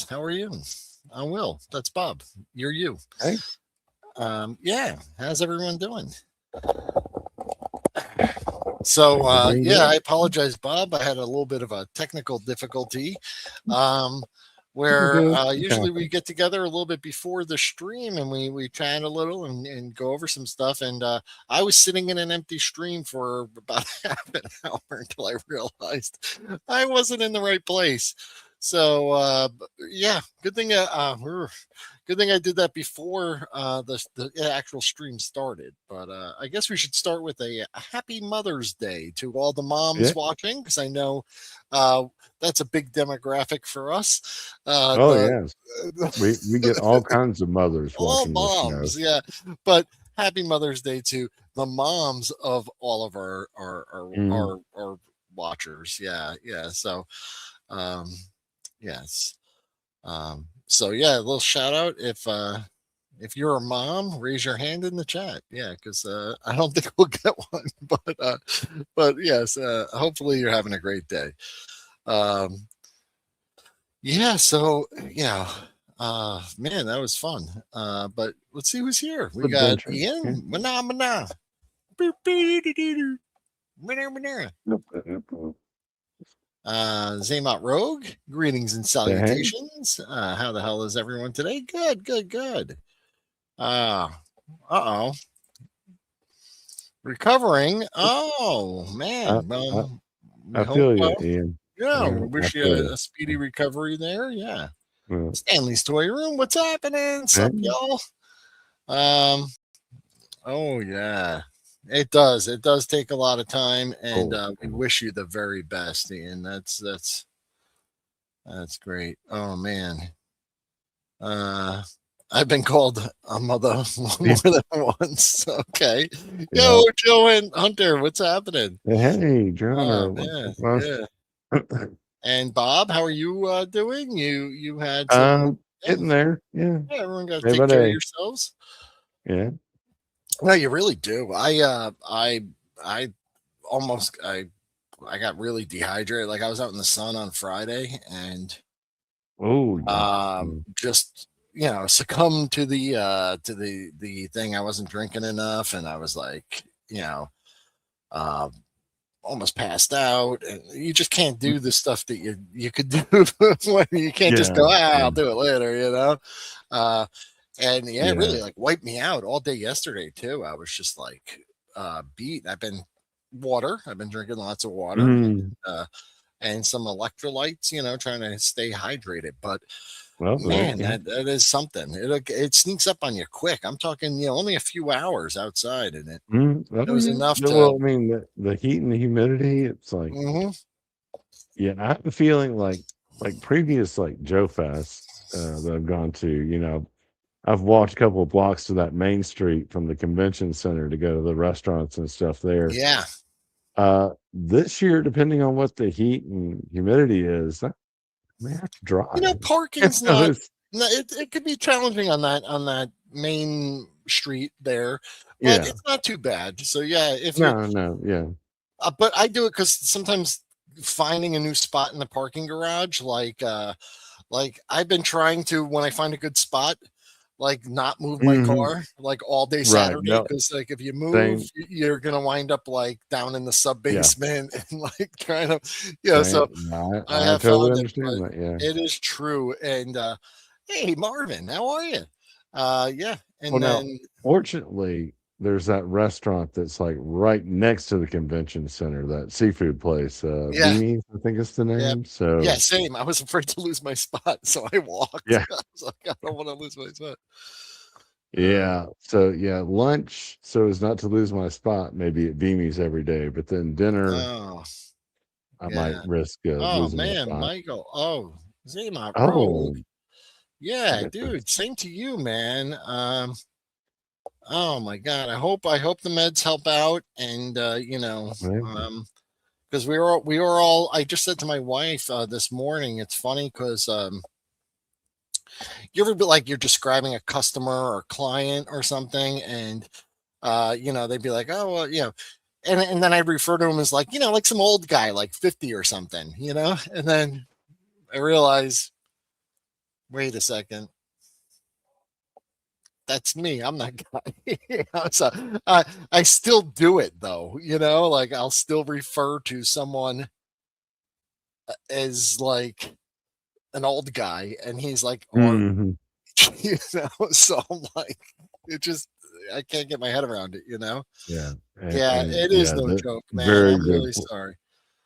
friends. How are you? I'm Will. That's Bob. You're you. Hey, Yeah. How's everyone doing? So, we're doing yeah, I good. apologize, Bob. I had a little bit of a technical difficulty. Um, You're where good. It usually we happens. get together a little bit before the stream and we chat a little and go over some stuff. And I was sitting in an empty stream for about half an hour until I realized I wasn't in the right place. So yeah, good thing I did that before the actual stream started. But I guess we should start with a happy Mother's Day to all the moms Yeah. watching, because I know uh, that's a big demographic for us. Oh, The yes. We get all kinds of mothers all watching this moms, show. yeah. But happy Mother's Day to the moms of all of Mm. our watchers. Yeah, yeah. So, um, yes. So yeah, a little shout out if you're a mom, raise your hand in the chat. Yeah, because I don't think we'll get one, but yes, hopefully you're having a great day. Um, yeah, so yeah, man, that was fun. But let's see who's here. We got Adventure. Yeah. Ian, mana mana, boop, dee, dee, dee, dee, mana, mana. Nope, nope, nope. Zaymot Rogue, greetings and Say hey. salutations. How the hell is everyone today? Good, good, good. Uh, uh oh, recovering. Oh I, man, I, well, we I hope. feel you, Ian. Yeah, we I wish you feel you. a speedy recovery there. Yeah, Uh, Stanley's Toy Room. What's happening? Sup, hey. y'all? Um. Oh yeah, it does. It does take a lot of time, and Oh, we wish you the very best, Ian. That's great. Oh man. Uh, I've been called a mother more yeah. than once. Okay. Yeah. Yo, Joe and Hunter, what's happening? Hey, John, Oh or what? man, What's yeah. And Bob, how are you doing? You had some, yeah, getting there. Yeah. yeah, everyone got to Day by take care of day. yourselves. Yeah. No, you really do. I almost I got really dehydrated. Like I was out in the sun on Friday and Oh, yeah. Mm. just succumbed to the thing. I wasn't drinking enough and I was like, uh almost passed out, and you just can't do the stuff that you could do when you can't just Yeah. go, Yeah. I'll do it later. uh and yeah, it Yeah. really like wiped me out all day yesterday too. I was just like beat. I've been drinking lots of water, Mm. and some electrolytes, trying to stay hydrated. But Well, there, man, yeah. that is something. It sneaks up on you quick. I'm talking, only a few hours outside, and Mm. it Oh, was yeah. enough Yeah, to. well, I mean, the heat and the humidity, it's like, Mhm. yeah, I have a feeling like previous like Joe Fest that I've gone to, I've walked a couple of blocks to that main street from the convention center to go to the restaurants and stuff there. Yeah, This year, depending on what the heat and humidity is, I may have to drive. parking's not. It's- No, it could be challenging on that main street there, but yeah. it's not too bad. So yeah, if you, No, no, yeah. but I do it because sometimes finding a new spot in the parking garage, like I've been trying to, when I find a good spot, like not move my Hmm. car like all day Right. Saturday, No, because like if you move, same. you're gonna wind up like down in the sub Yeah. basement and like trying to, Same. so No, I I have totally found it, but understand that. Yeah. it is true. And hey Marvin, how are you? Yeah, Well, and now, then fortunately, there's that restaurant that's like right next to the convention center, that seafood place, yeah, Beanie, I think it's the yeah, name. yeah, So, same. I was afraid to lose my spot, so I walked. yeah, I was like, I don't want to lose my spot. Uh, yeah. So, yeah, lunch, so as not to lose my spot, maybe at Beanie's every day, but then dinner, oh I might yeah. risk Oh losing my man, spot. Michael. Oh, Zaymont Rogue. Oh, I Yeah, got dude. this. Same to you, man. Oh my God. I hope the meds help out, and Maybe. because we were all. I just said to my wife this morning. It's funny because you ever be like you're describing a customer or client or something, and they'd be like, oh, well, and then I refer to him as like like some old guy, like 50 or something, and then I realize Wait a second. That's me. I'm that guy. So I still do it though. Like I'll still refer to someone as like an old guy, and he's like Art. Mhm. So I'm like, it just I can't get my head around it. Yeah, Yeah, and it is yeah, no the joke, man. very I'm good really sorry.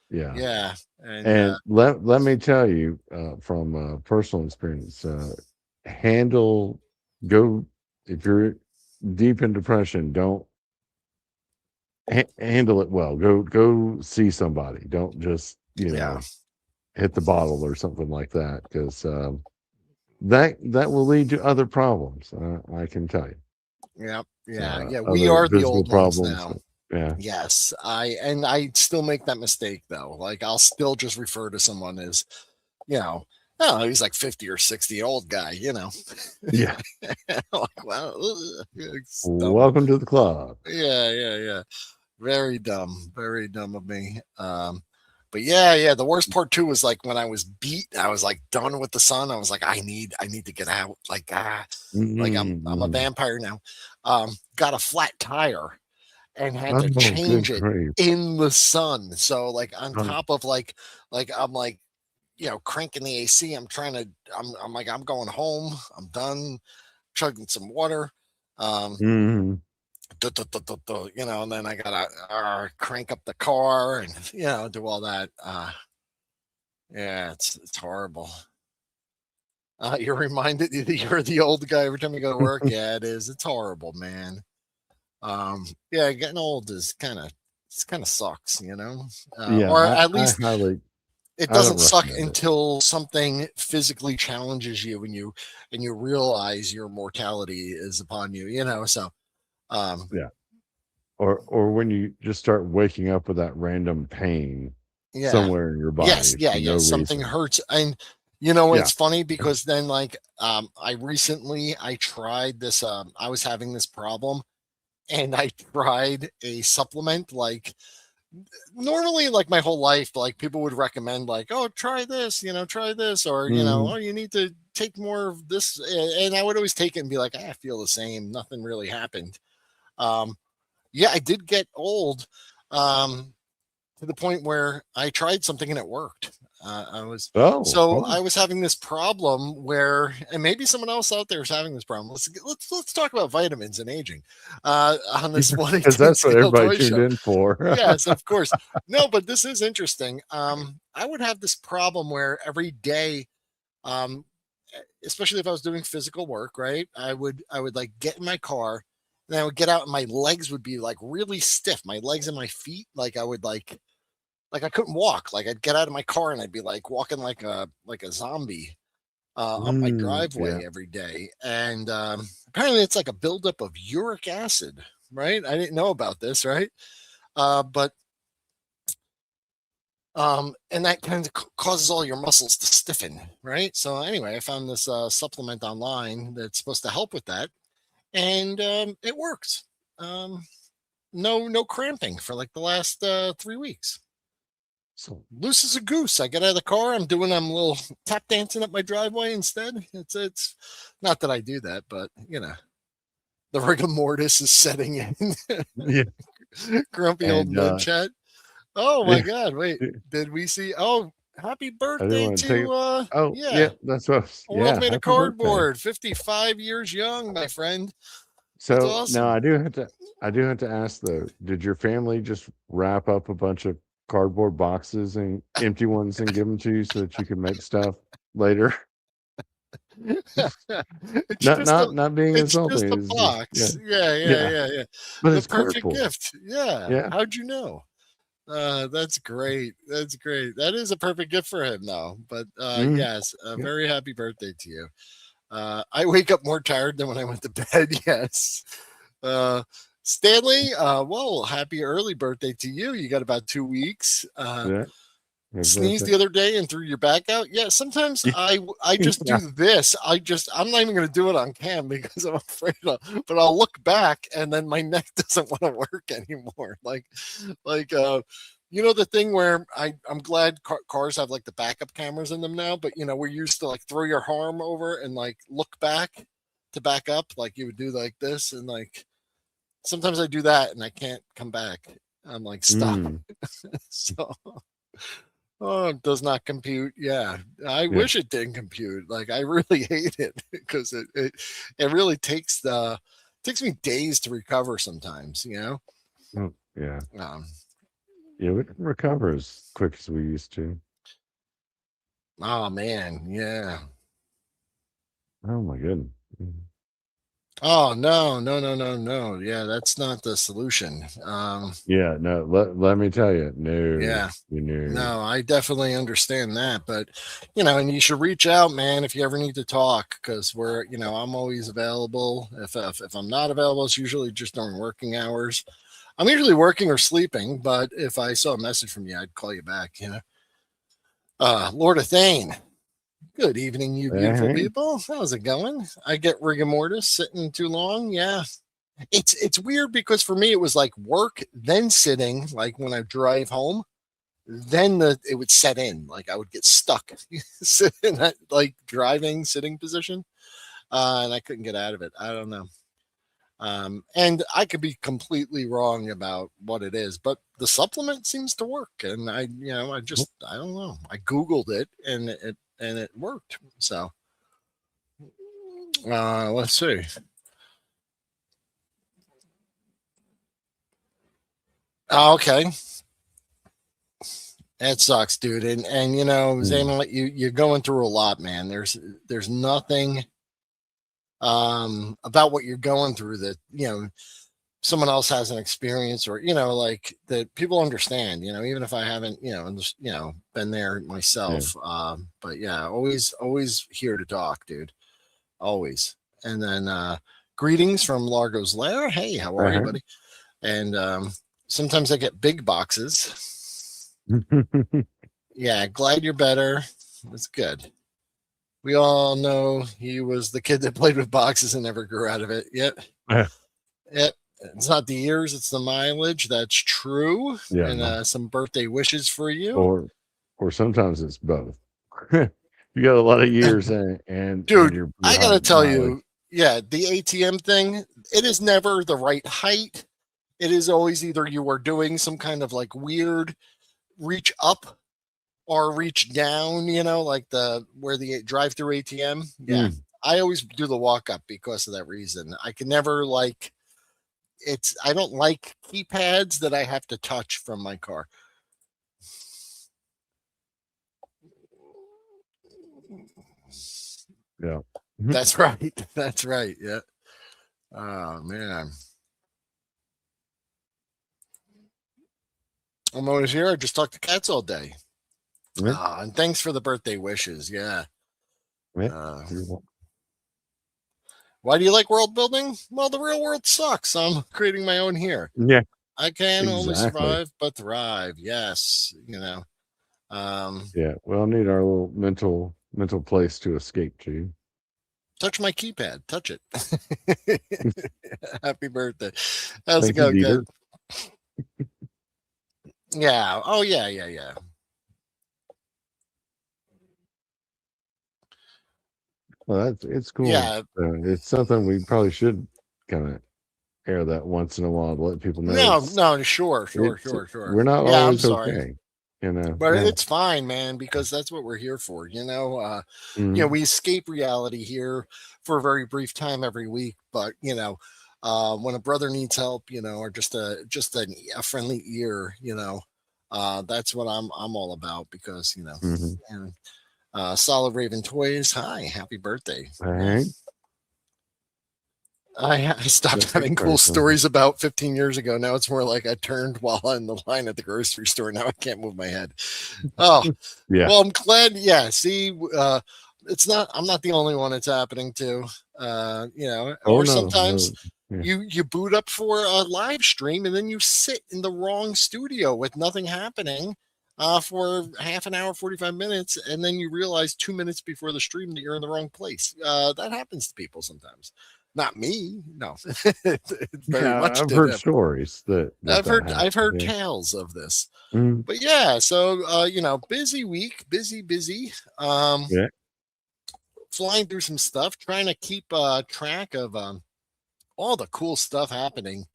yeah. Yeah, and And let me tell you, from personal experience, handle go if you're deep in depression, don't handle it well. Go see somebody. Don't just yeah, hit the bottle or something like that, because that will lead to other problems. I can tell you, yeah, yeah. We other are the physical old ones problems. now. Yeah. Yes, I still make that mistake though. Like I'll still just refer to someone as, you know, oh, he's like 50 or 60 old guy. Yeah. Like, wow, it's dumb. Welcome to the club. Yeah, yeah, yeah. Very dumb of me. But yeah. The worst part too was like when I was beat, I was like done with the sun. I was like, I need to get out. Like I'm a Mhm. vampire now. Got a flat tire and had to Oh, good change it grief. in the sun. So like on Um, top of like I'm like cranking the AC. I'm like I'm going home. I'm done chugging some water. Um, mhm. and then I gotta crank up the car and do all that. Yeah, it's horrible. You're reminded that you're the old guy every time you go to work. Yeah, it is. It's horrible, man. Yeah, getting old is kind of sucks. Or Yeah, at I least highly it I don't doesn't suck recommend it. until something physically challenges you and you realize your mortality is upon you. So um Yeah. Or when you just start waking up with that random pain yeah. somewhere in your Yes, body yeah, for no yeah. Something reason. hurts. And Yeah. it's funny because then like I tried this I was having this problem and I tried a supplement like normally like my whole life like people would recommend like, oh, try this, try this, or Mhm. oh, you need to take more of this, and I would always take it and be like, I feel the same, nothing really happened. um yeah, I did get old, um to the point where I tried something and it worked. I Oh. was having this problem where, and maybe someone else out there is having this problem. Let's talk about vitamins and aging on this one Because eighteen that's what Steel everybody Toy tuned Show. in for. Yes, of course. No, but this is interesting. I would have this problem where every day, um, especially if I was doing physical work, right? I would like get in my car, and I would get out, and my legs would be like really stiff. My legs and my feet, like I would like I couldn't walk. Like I'd get out of my car and I'd be like walking like a zombie up my Yeah. driveway every day. And apparently it's like a buildup of uric acid, right? I didn't know about this, right? But and that kind of causes all your muscles to stiffen, right? So anyway, I found this supplement online that's supposed to help with that, and it works. Um, no cramping for like the last 3 weeks. So Loose as a goose. I get out of the car. I'm a little tap dancing up my driveway instead. It's not that I do that, but the rigor mortis is setting in. yeah. Grumpy old And mud chat. Oh my yeah, God! Wait, did we see? Oh, happy I didn't birthday want to take to it. Oh, yeah, yeah, that's what world made of happy birthday. cardboard. 55 years young, my friend. That's So now awesome. I do have to ask though, did your family just wrap up a bunch of cardboard boxes and empty ones and give them to you so that you can make stuff later? it's Not just a not being it's just a insulting. It's just yeah. box. Yeah, yeah, Yeah. yeah, yeah. But The it's perfect cardboard. gift. Yeah. Yeah. How'd you know? That's great. That's great. That is a perfect gift for him, though. But Mhm. yes, a Yeah. very happy birthday to you. I wake up more tired than when I went to bed. Yes. Uh, Stanley, well, happy early birthday to you. You got about 2 weeks. Yeah. Happy Sneezed birthday. the other day and threw your back out. Yeah, sometimes I just Yeah. do this. I'm not even going to do it on cam because I'm afraid of, but I'll look back and then my neck doesn't want to work anymore. Like You know the thing where I'm glad cars have like the backup cameras in them now, but we're used to like throw your arm over and like look back to back up, like you would do like this, and like sometimes I do that and I can't come back. I'm like stop. Mm, So oh, it does not compute. Yeah, I yeah. wish it didn't compute. Like I really hate it because it really takes me days to recover sometimes. Oh, yeah. Um, Yeah, we didn't recover as quick as we used to. oh man, yeah. Oh my goodness. Mhm. Oh no, no, no, no, no. Yeah, that's not the solution. Yeah, no, let me tell you, no, Yeah, you know. no, I definitely understand that, but and you should reach out, man, if you ever need to talk, because I'm always available. If I'm not available, it's usually just during working hours. I'm usually working or sleeping, but if I saw a message from you, I'd call you back. Lord of Thane. Good evening, you beautiful Hey, people. How's it going? I get rigor mortis sitting too long. Yeah, it's weird because for me it was like work, then sitting. Like when I drive home, then it would set in. Like I would get stuck in that like driving sitting position, and I couldn't get out of it. I don't know. And I could be completely wrong about what it is, but the supplement seems to work. And I don't know. I Googled it and it worked. So let's see. Okay. That sucks, dude. And mm, Zayman, you're going through a lot, man. There's nothing about what you're going through that, someone else has an experience or like that people understand, even if I haven't been there yeah. myself. But yeah, always here to talk, dude, always. And then greetings from Largo's Lair. Hey, how are you, Uh-huh. buddy? And sometimes I get big boxes. Yeah, glad you're better. That's good. We all know he was the kid that played with boxes and never grew out of it. Yep. It's not the years, it's the mileage. That's true. Yeah. And some birthday wishes for you. Or or sometimes it's both. You got a lot of years and Dude, you're pretty I high got to tell mileage. you, yeah, the ATM thing, it is never the right height. It is always either you are doing some kind of like weird reach up or reach down, like the where the drive through ATM. Yeah. Mm, I always do the walk up because of that reason. I can never like I don't like keypads that I have to touch from my car. yeah. Mhm. That's right. That's right. Yeah. Oh man. I'm always here. I just talk to cats all day. Yeah. And thanks for the birthday wishes. Yeah. Yeah. Uh, You're wel- why do you like world building? Well, the real world sucks. I'm creating my own here. yeah, I can only exactly. survive but thrive. Yes. Yeah. We all need our little mental place to escape to. Touch my keypad. Touch it. Happy birthday. How's it Thank you, going, good? Dieter. Yeah. Oh, yeah, yeah, yeah. Well, it's cool. Yeah. It's something we probably should kind of air that once in a while to let people know No, no, sure, sure, it's sure, sure. we're not Yeah, I'm always sorry. okay. You know. But Yeah. it's fine, man, because that's what we're here for. Mhm. We escape reality here for a very brief time every week. But when a brother needs help, or just a friendly ear, that's what I'm all about because Mhm. and, Solid Raven Toys. Hi, happy birthday. All Yeah. right. I stopped That's having cool personal. stories about 15 years ago. Now it's more like I turned while in the line at the grocery store. Now I can't move my head. Oh, Yeah. well, I'm glad. Yeah, see, I'm not the only one it's happening to. Oh Or no. sometimes No. Yeah. you boot up for a live stream and then you sit in the wrong studio with nothing happening for half an hour, 45 minutes, and then you realize 2 minutes before the stream that you're in the wrong place. That happens to people sometimes. Not me, no. It's very Yeah, much I've to heard them. stories that I've happened. heard Yeah. tales of this. Mhm. But yeah, so busy week, busy. Um, Yeah. flying through some stuff, trying to keep track of all the cool stuff happening.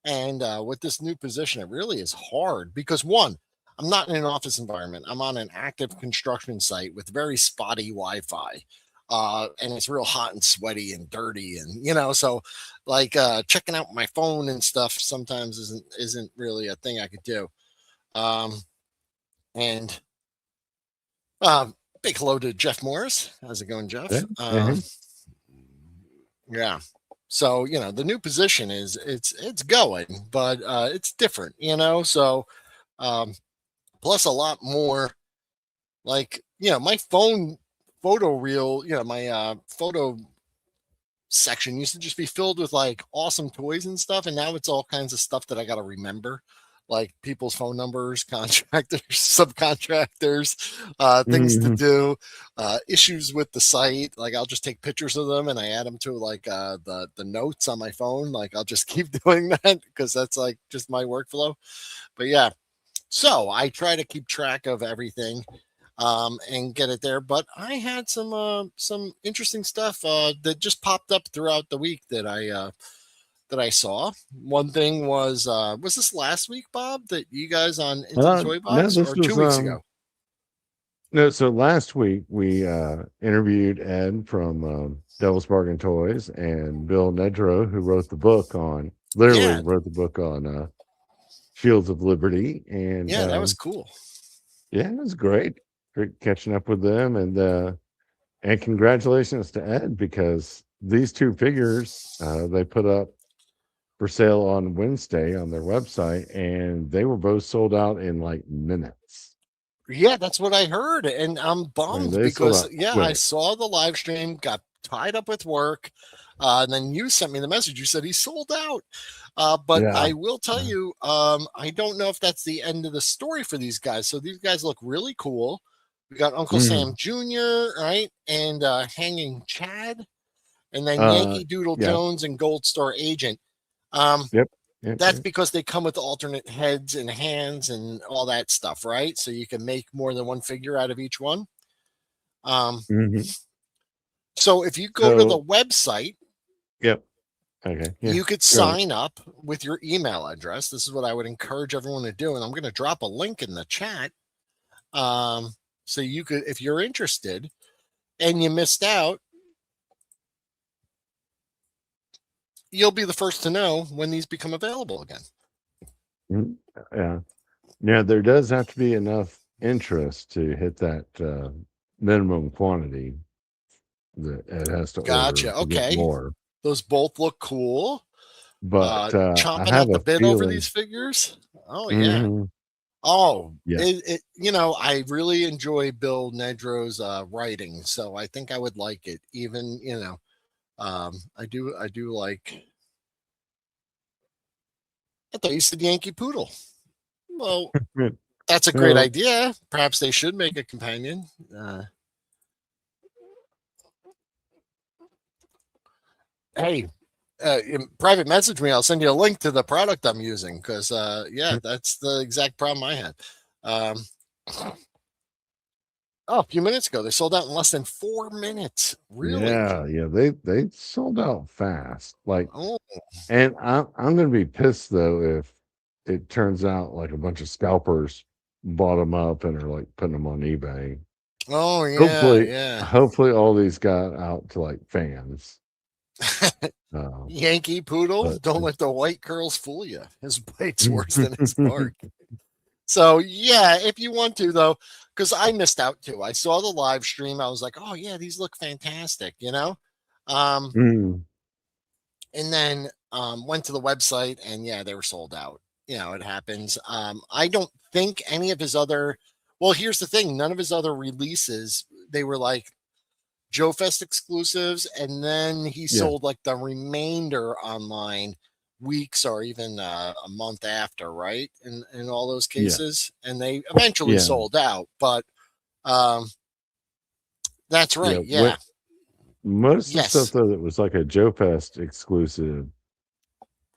And with this new position, it really is hard because one, I'm not in an office environment. I'm on an active construction site with very spotty Wi-Fi. And it's real hot and sweaty and dirty, and so like checking out my phone and stuff sometimes isn't really a thing I could do. And big hello to Jeff Morris. How's it going, Yeah. Jeff? Uh-huh. Yeah. So the new position is it's going, but it's different. So um, plus a lot more like my phone photo reel. My photo section used to just be filled with like awesome toys and stuff, and now it's all kinds of stuff that I got to remember, like people's phone numbers, contractors, subcontractors, things to Mhm. do, issues with the site. Like I'll just take pictures of them and I add them to like the notes on my phone. Like I'll just keep doing that because that's like just my workflow. But yeah, so I try to keep track of everything and get it there. But I had some interesting stuff that just popped up throughout the week that I saw. One thing was this last week, Bob, that you guys on Into the Toy No, Box, this or was 2 weeks ago? no. So last week we interviewed Ed from Devil's Bargain Toys and Bill Nedro, who wrote the book on literally Yeah, wrote the book on Shields of Liberty, and yeah, that was cool. yeah, it was great. Great catching up with them, and congratulations to Ed because these two figures they put up for sale on Wednesday on their website, and they were both sold out in like minutes. Yeah, that's what I heard, and I'm I mean, bummed they sold because out yeah, I quick. saw the live stream, got tied up with work, and then you sent me the message. You said he sold out, but Yeah. I will tell Yeah. you, I don't know if that's the end of the story for these guys. So these guys look really cool. We got Uncle Mhm. Sam Jr., right, and Hanging Chad, and then Uh, Yankee Doodle yeah. Jones and Gold Star Agent. Um, Yep. Yep. that's Yep. because they come with alternate heads and hands and all that stuff, right? So you can make more than one figure out of each one. Um, Mhm. so if you go to the So, website, yep. Okay. Yeah. you could Go ahead. sign up with your email address. This is what I would encourage everyone to do. And I'm going to drop a link in the chat. So you could, if you're interested and you missed out, you'll be the first to know when these become available again. Mhm. Yeah. Yeah. There does have to be enough interest to hit that minimum quantity that it has to order Gotcha. to get Okay. more. Those both look cool. But I Chomping have at the a bit over these feeling. figures. Oh, yeah. Mhm. Oh, Yeah. I really enjoy Bill Nedro's writing, so I think I would like it. Even, I do like. I thought you said Yankee Poodle. Well, that's a great No. idea. Perhaps they should make a companion. Hey, private message me. I'll send you a link to the product I'm using because, yeah, that's the exact problem I had. Um, oh, a few minutes ago, they sold out in less than 4 minutes. Really? Yeah, yeah, they sold out fast. Like, Oh, and I'm gonna be pissed though if it turns out like a bunch of scalpers bought them up and are like putting them on eBay. oh yeah, Hopefully, yeah. hopefully all these got out to like fans. Uh, Yankee Poodle, but don't let the white curls fool you. His bite's worse than his bark. So yeah, if you want to though, because I missed out too. I saw the live stream. I was like, oh yeah, these look fantastic. Um, Mm, and then went to the website and yeah, they were sold out. It happens. I don't think any of his other. Well, here's the thing: none of his other releases. They were like Joe Fest exclusives, and then he yeah, sold like the remainder online weeks or even a month after, right? In all those yeah, cases, and they eventually yeah, sold out. But um, that's yeah. right, yeah. Most of the stuff Yes. though that was like a Joe Fest exclusive,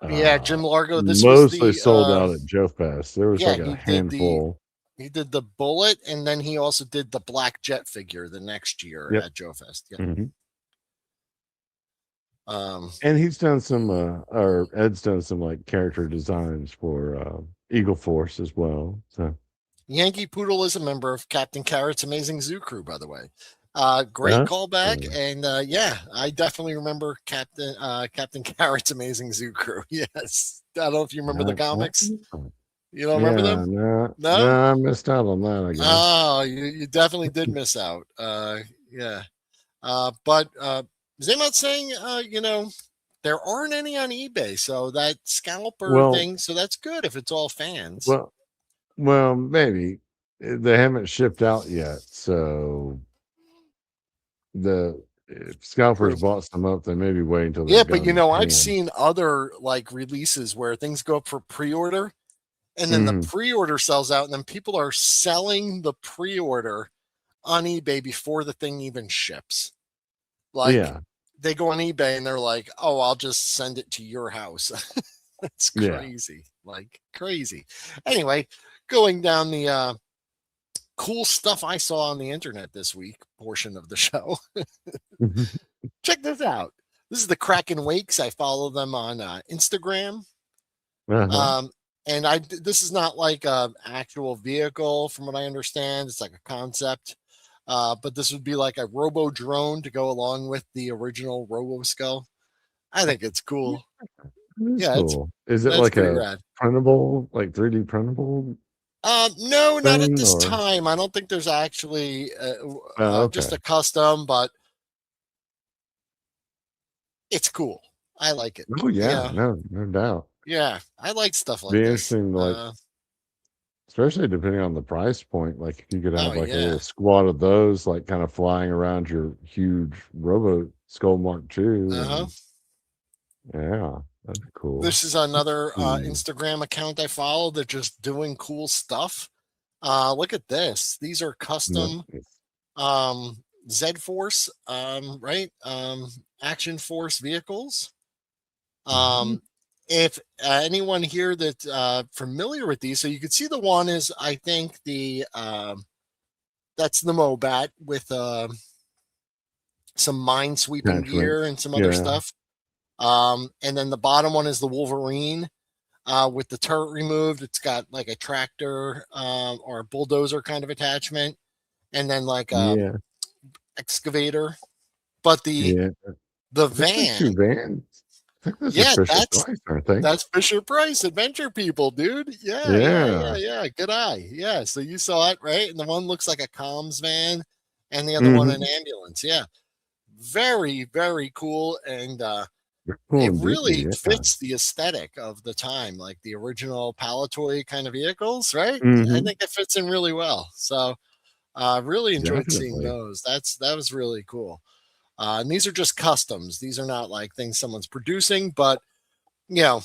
Yeah, uh, Jim Largo. This was mostly the sold out at Joe Fest. There was yeah, like a handful. he did the Bullet, and then he also did the Black Jet figure the next year Yep. at Joe Fest. Yeah. hmm Um, And he's done some, or Ed's done some like character designs for Eagle Force as well. So, Yankee Poodle is a member of Captain Carrot's Amazing Zoo Crew, by the way. Great uh, callback, and yeah, I definitely remember Captain Carrot's Amazing Zoo Crew. Yes, I don't know if you remember the comics. You don't remember yeah, them? no, no, No. I missed out on that. I guess. Oh, you definitely did miss out. Yeah. But is anyone saying there aren't any on eBay, so that scalper Well, thing, so that's good if it's all fans. well, well, maybe they haven't shipped out yet. So the if scalpers True. bought some up, they maybe wait until Yeah, they've but gone to I've hand. seen other like releases where things go up for pre-order and then the Mhm. pre-order sells out and then people are selling the pre-order on eBay before the thing even ships. Like Yeah, they go on eBay and they're like, "Oh, I'll just send it to your house." That's yeah. crazy. Like crazy. Anyway, going down the cool stuff I saw on the internet this week portion of the show. Check this out. This is the Kraken Wakes. I follow them on Instagram. Uh-huh. Um, and this is not like a actual vehicle from what I understand. It's like a concept. But this would be like a robo drone to go along with the original Robo Skull. I think it's cool. That's Yeah, cool. Is it that's like pretty a rad. printable, like 3D printable No, not at thing, this or time. I don't think there's actually oh, just okay. a custom, but it's cool. I like it. Oh yeah, Yeah, no doubt. yeah, I like stuff like Be this. interesting, like especially depending on the price point. Like if you could Oh have like a yeah, little squad of those, like kind of flying around your huge Robo Skull Mark II, uh huh. and yeah, that'd be cool. This is another Hmm. Instagram account I follow. They're just doing cool stuff. Look at this. These are custom Nice. Z Force, right? Action Force vehicles. Mhm. Um, if anyone here that's familiar with these, so you can see the one is, I think that's the Mobat with some mine sweeping gear Attachments. and some other Yeah. stuff. And then the bottom one is the Wolverine with the turret removed. It's got like a tractor or a bulldozer kind of attachment, and then like a Yeah. excavator. But Yeah. the Looks like two van, vans. I think those are yeah, Fisher Price, aren't they? that's Fisher Price Adventure People, dude. Yeah, yeah, yeah, Yeah. yeah. Good eye. Yeah. So you saw it, right? And the one looks like a comms van, and the other one an Mhm. ambulance. Yeah. Very, very cool. And They're cool it indeed, really yeah. fits the aesthetic of the time, like the original Palatoy kind of vehicles, right? I Mhm. think it fits in really well. So really enjoyed seeing Definitely. those. That was really cool. And these are just customs. These are not like things someone's producing, but you know,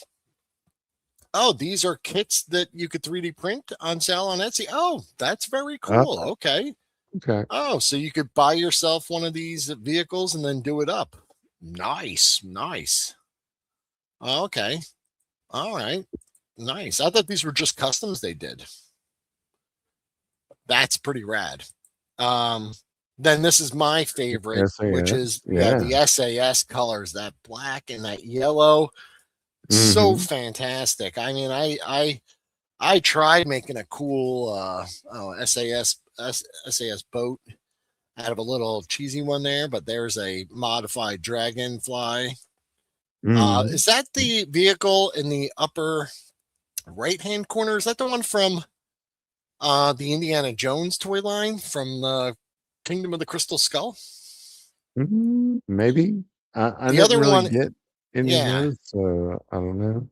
oh, these are kits that you could 3D print on sale on Etsy. Oh, that's very Uh, cool. Okay. okay. Oh, so you could buy yourself one of these vehicles and then do it up. Nice, nice. Okay. All right. Nice. I thought these were just customs they did. That's pretty rad. Um, then this is my favorite, which SAS. is the Yeah. SAS colors, that black and that yellow. So Mhm. fantastic. I mean, I tried making a cool SAS boat out of a little cheesy one there, but there's a modified dragonfly. Mhm. Is that the vehicle in the upper right hand corner? Is that the one from the Indiana Jones toy line from the Kingdom of the Crystal Skull? Mhm. Maybe. I The didn't other really one, get any of yeah. those, so I don't know.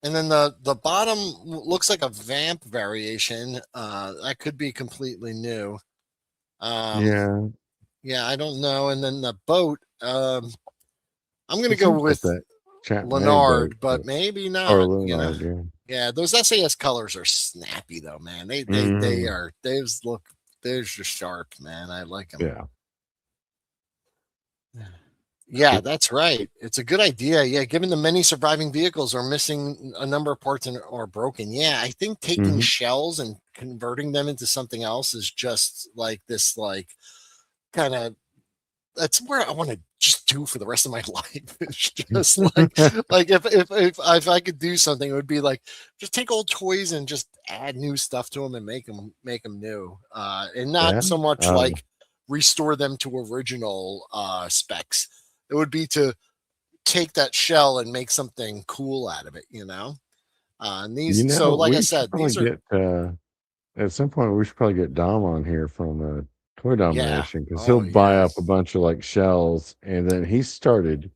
And then the bottom looks like a vamp variation. That could be completely new. Um, Yeah. yeah, I don't know. And then the boat, I'm gonna It go seems like with that Chapman boat, Leonard, but maybe or not. Leonard, yeah. Yeah, those SAS colors are snappy though, man. They Mhm. are. Those look. They're just sharp, man. I like them. Yeah. Yeah, that's right. It's a good idea. Yeah, given the many surviving vehicles are missing a number of parts and or broken. Yeah, I think taking Hmm. shells and converting them into something else is just like this, like kind of that's where I want to just do for the rest of my life. It's just like if I could do something, it would be like just take old toys and just add new stuff to them and make them new, and not Yeah. so much Um, like restore them to original specs. It would be to take that shell and make something cool out of it, you know. And you these, so know, like I we should said, probably these are get at some point. We should probably get Dom on here from Toy yeah. Domination because he'll Oh buy yeah. up a bunch of like shells, and then he started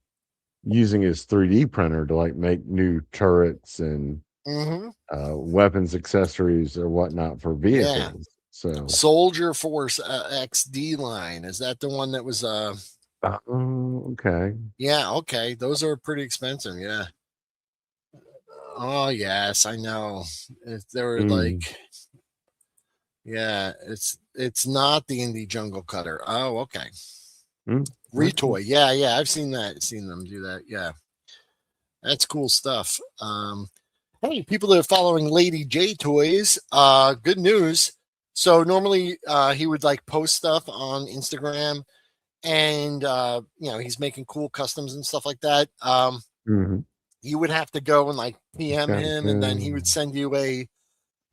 using his 3D printer to like make new turrets and Hmm. weapons accessories or whatnot for Yeah. vehicles. So, Soldier Force XD line. Is that the one that was okay. yeah, okay. Those are pretty expensive, yeah. Oh yes, I know. They were Mm, like yeah, it's not the indie jungle cutter. Oh, okay. okay. Retoy. Yeah, yeah. I've seen that, seen them do that. Yeah. That's cool stuff. Hey, people that are following Lady J Toys, good news. So normally he would like post stuff on Instagram and he's making cool customs and stuff like that. Mhm. You would have to go and like PM Got him, and then he would send you a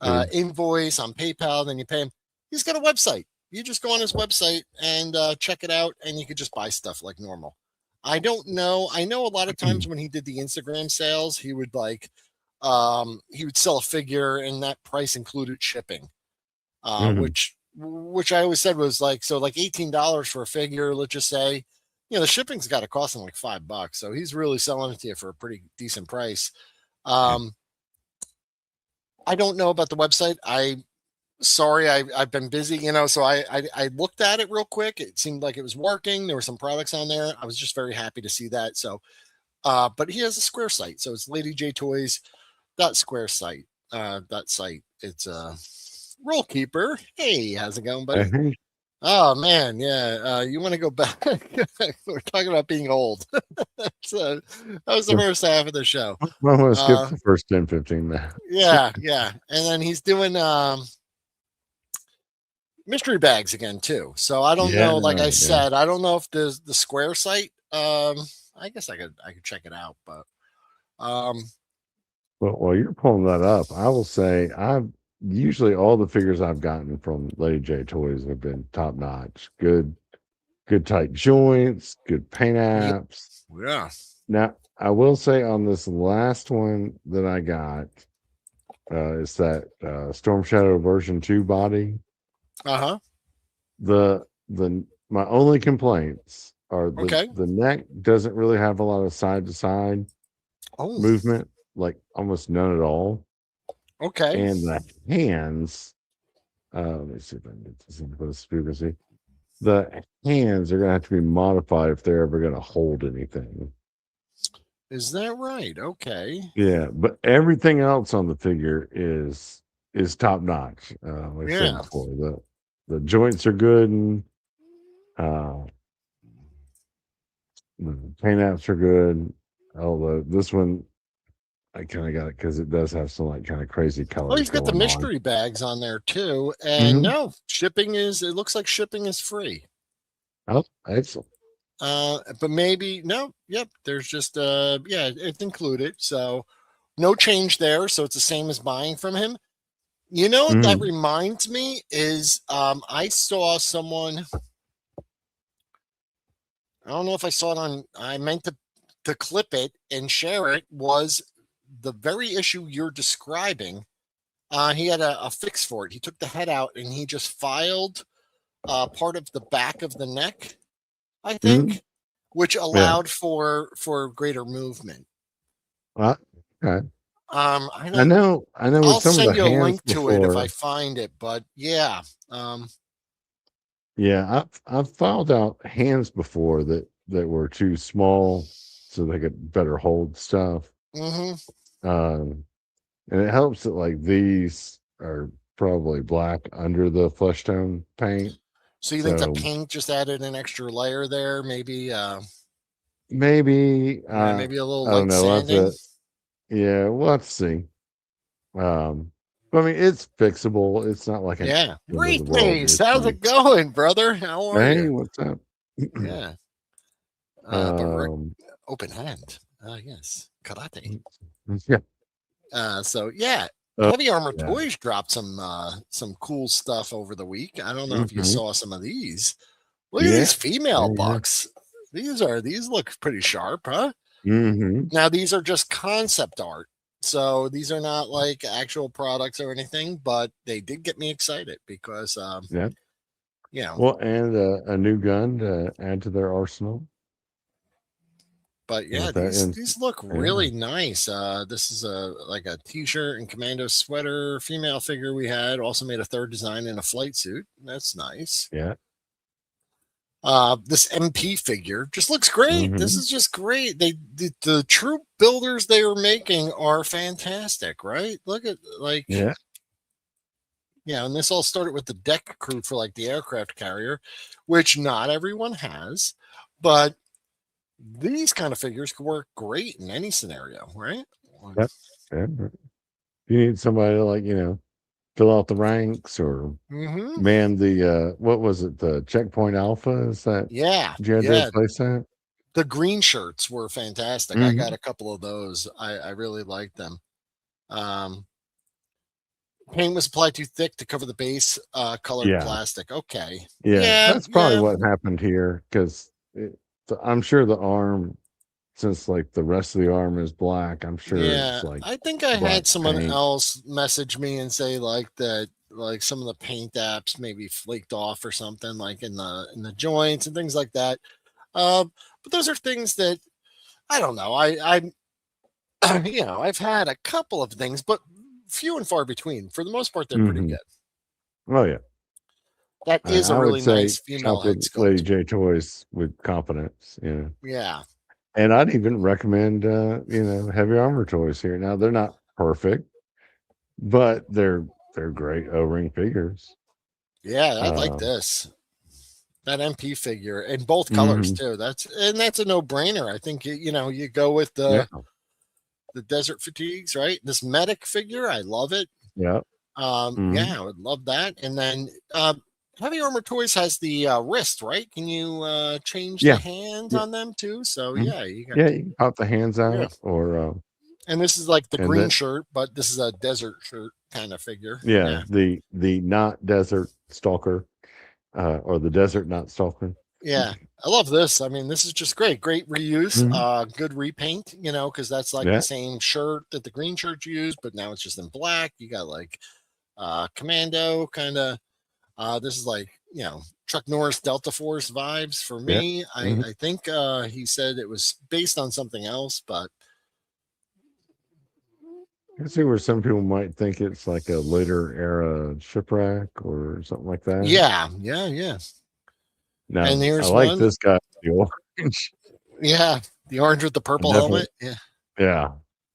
a invoice on PayPal. Then you pay him. He's got a website. You just go on his website and check it out, and you could just buy stuff like normal. I don't know. I know a lot of times when he did the Instagram sales, he would like he would sell a figure, and that price included shipping, Mhm. which I always said was like so like $18 for a figure. Let's just say, the shipping's got to cost him like $5, so he's really selling it to you for a pretty decent price. Yeah. Um, I don't know about the website. Sorry, I've been busy, so I looked at it real quick. It seemed like it was working. There were some products on there. I was just very happy to see that. So but he has a Square site. So it's Lady J Toys dot Square site. That site. It's Roll Keeper. Hey, how's it going, buddy? Hey, Oh man, yeah. You want to go back? We're talking about being old. So that was the so first half of the show. I'm gonna skip Uh the first 10, 15 minutes. yeah, yeah. And then he's doing mystery bags again too. So I don't Yeah, know, like I yeah. said, I don't know if the Square site I guess I could check it out, but um But while you're pulling that up, I will say I've usually all the figures I've gotten from Lady J Toys have been top notch. Good tight joints, good paint yeah, apps. yeah. Now, I will say on this last one that I got, it's that Storm Shadow version 2 body. Uh-huh. The my only complaints are Okay. the neck doesn't really have a lot of side to side Oh, movement, like almost none at all. okay. And the hands, let me see if I can get this into the speaker. See, the hands are gonna have to be modified if they're ever gonna hold anything. Is that right? Okay. Yeah, but everything else on the figure is top notch. Like I said Yeah. before, the joints are good, and uh, the paint apps are good. Although this one, I kind of got it because it does have some like kind of crazy Oh, colors he's got the going on. mystery bags on there too. And Hmm. no, shipping is it looks like shipping is free. Oh, excellent. But maybe no, yep, there's just yeah, it's included. So no change there. So it's the same as buying from him. That Hmm. reminds me is I saw someone, I don't know if I saw it on, I meant to clip it and share it, was the very issue you're describing. He had a fix for it. He took the head out and he just filed part of the back of the neck, I Hmm. think, which Yeah. allowed for greater movement. Uh, okay. I I don't. know. I know with I'll some of send the you a hands link to it if I before. find it. But yeah, um, Yeah, I've filed out hands before that were too small, so they could better hold stuff. hmm Um, and it helps that like these are probably black under the flesh tone paint. So you think the So paint just added an extra layer there? Maybe. maybe Maybe a little I don't light know. sanding. Yeah, we'll have to see. I mean, it's fixable. It's not like an Yeah. end of the Great world face. How's issue. it going, brother? How are Hey, you? what's up? Yeah. But Rick, um, open hand. Yes. Karate. yeah, So yeah, uh, Heavy Armor yeah. Toys dropped some cool stuff over the week. I don't know if you Mhm. saw some of these. Look at Yeah, these female yeah, bucks. These look pretty sharp, huh? yeah. Hmm. Now these are just concept art. So these are not like actual products or anything, but they did get me excited because Yeah. you know, Well, and a new gun to add to their arsenal but yeah, with that. these look Yeah, really nice. This is a like a t-shirt and commando sweater female figure we had. Also made a third design in a flight suit. That's nice. yeah. This MP figure just looks great. This Hmm. is just great. The troop builders they were making are fantastic, right? Look at like Yeah. yeah, and this all started with the deck crew for like the aircraft carrier, which not everyone has, but these kind of figures could work great in any scenario, right? Yep. Yeah. You need somebody to, like, fill out the ranks or Mm-hmm. man the what was it, the checkpoint alpha? Is that Yeah, did you have to yeah. replace that? The green shirts were fantastic. I got Hmm. a couple of those. I really liked them. Um, Paint was applied too thick to cover the base colored Yeah. plastic. Okay. Yeah. Yeah, That's probably yeah, what happened here because I'm sure the arm, since like the rest of the arm is black, I'm sure yeah. it's like I think I black had someone paint. else message me and say like that like some of the paint apps maybe flaked off or something like in the joints and things like that. But those are things that I don't know. You know, I've had a couple of things, but few and far between. For the most part, they're pretty Hmm. good. Oh yeah. That is a I would really say nice female shop head with Lady sculpt. J Toys with confidence. Yeah. And I'd even recommend, Heavy Armor Toys here. Now they're not perfect, but they're great O-ring figures. Yeah, I like Uh, this. That MP figure in both colors mhm. too. That's a no-brainer. I think you know, you go with Yeah, the desert fatigues, right? This medic figure, I love it. yeah, mhm. Yeah, I would love that. And then Heavy Armor Toys has the wrist, right? Can you change the Yeah, hands yeah, on them too? So mhm. yeah, you got Yeah, you can pop the hands yeah. out or, And this is like the and green then shirt, but this is a desert shirt kind of figure. yeah, Yeah. the not desert stalker, or the desert not stalker. Yeah. I love this. I mean, this is just great. Great reuse, Mhm. good repaint, you know, because that's like the Yeah, same shirt that the green shirt used, but now it's just in black. You got like commando kind of this is like, you know, Chuck Norris Delta Force vibes for yeah, me. mhm. I think he said it was based on something else, but I can see where some people might think it's like a later era shipwreck or something like that. yeah, yeah, yeah. Now, And I here's like one. this guy, the orange. Yeah, the orange with the I purple definitely helmet. Yeah. Yeah,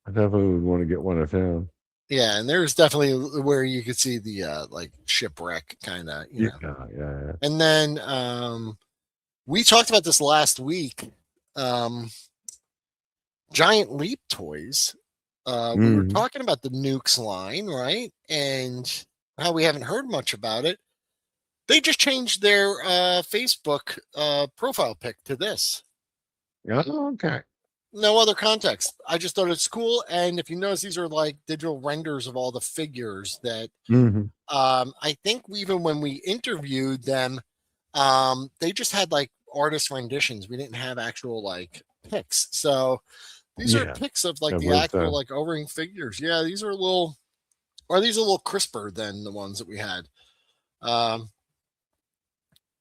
I definitely would wanna get one of him. Yeah, and there's definitely where you could see the like shipwreck kind of, you Yeah, know. yeah. And then we talked about this last week. Um Giant Leap Toys. We were Mhm. talking about the Nukes line, right? And how we haven't heard much about it. They just changed their Facebook profile pic to this. Oh, okay. No other context. I just thought it's cool. And if you notice, these are like digital renders of all the figures that Mhm. I think even when we interviewed them, they just had like artist renditions. We didn't have actual like pics. So these are Yeah, pics of like I the believe actual so. like O-ring figures. Yeah, these are a little, or these are a little crisper than the ones that we had. Um,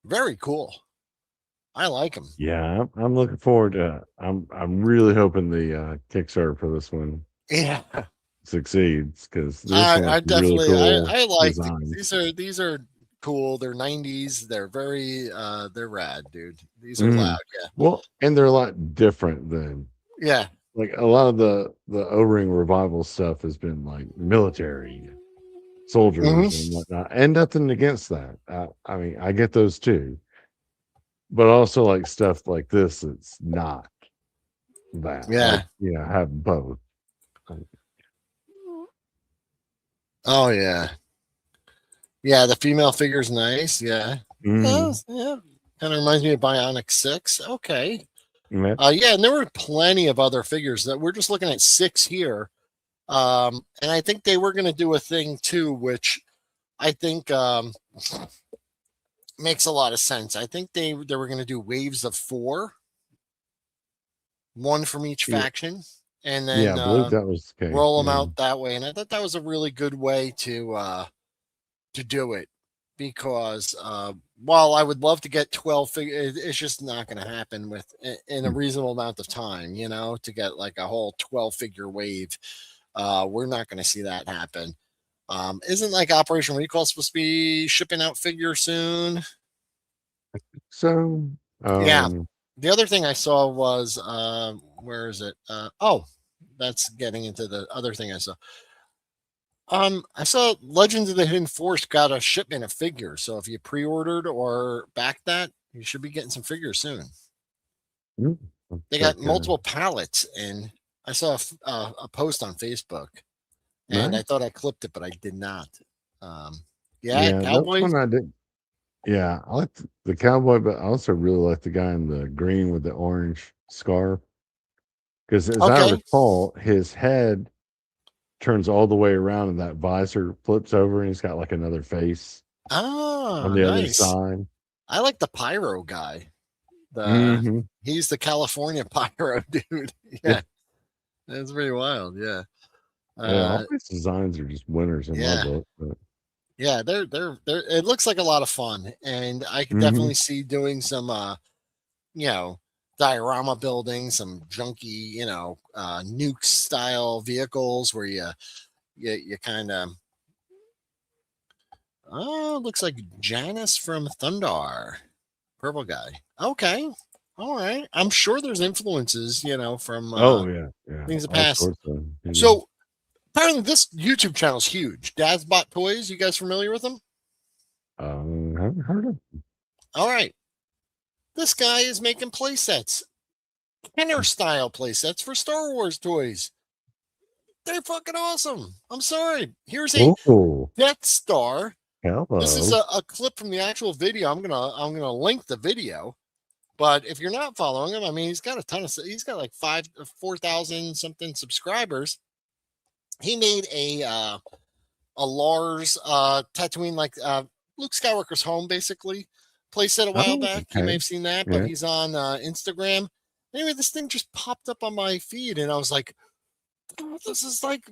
Very cool. I like them. Yeah, I'm looking forward to I'm really hoping the, Kickstarter for this one Yeah, succeeds because there's some, like, I really definitely cool I like designs. these are cool. They're 90s. They're very they're rad, dude. These are loud. Mhm. Well, and they're a lot different than Yeah. like, a lot of the O-ring revival stuff has been, like, military Yeah. soldiers and whatnot, and nothing against that. I mean, I get those too, but also like stuff like this, it's not. that. Yeah. Like, have both. Oh yeah. Yeah, the female figure's nice. Yeah. Mm-hmm. Yeah. Kind of reminds me of Bionic 6. Okay. Yeah. Yeah, and there were plenty of other figures that we're just looking at 6 here. And I think they were going to do a thing too, which I think makes a lot of sense. I think they were going to do waves of 4, one from each Yeah. faction, and Yeah, then I believe that was the case. roll them Yeah. out that way. And I thought that was a really good way to do it, because while I would love to get 12 figures, it's just not going to happen in a reasonable amount of time, to get like a whole 12 figure wave. We're not going to see that happen. Isn't like Operation Recall supposed to be shipping out figure soon? So, Yeah. um, The other thing I saw was where is it? Oh, that's getting into the other thing I saw. I saw Legends of the Hidden Force got a shipment of figures. So if you pre-ordered or backed that, you should be getting some figures soon. I'll They check, got multiple pallets, and I saw a post on Facebook, and I nice. thought I clipped it, but I did not. Yeah, Yeah, that's Cowboys. one I did. Yeah, I like the cowboy, but I also really like the guy in the green with the orange scarf. Because as I Okay. recall, his head turns all the way around and that visor flips over and he's got like another face on Ah, the other nice. side. I like the pyro guy. The Mm-hmm. He's the California pyro dude. Yeah. Yeah, that's pretty wild. Yeah. Yeah, all Uh, these designs are just winners in my yeah. book. But, Yeah, they're it looks like a lot of fun, and I could mm-hmm. definitely see doing some you know, diorama building, some junky, nuke style vehicles where you kind of looks like Janus from Thundar, purple guy. Okay. All right. I'm sure there's influences, from Oh, yeah. Yeah. things of the All past. sorts of. So apparently this YouTube channel is huge. Dad's Bot Toys. You guys familiar with them? Haven't heard of. All right. This guy is making play sets, Kenner style play sets for Star Wars toys. They're fucking awesome. I'm sorry. Here's a Oh, Death Star. This is hello. a clip from the actual video. I'm gonna link the video. But if you're not following him, I mean, he's got a ton of. He's got like 4,000 something subscribers. He made a Lars Tatooine, like Luke Skywalker's home, basically. Playset a while Oh, back. You may okay. have seen that, but Yeah. he's on Instagram. Anyway, this thing just popped up on my feed, and I was like, "Oh, this is like,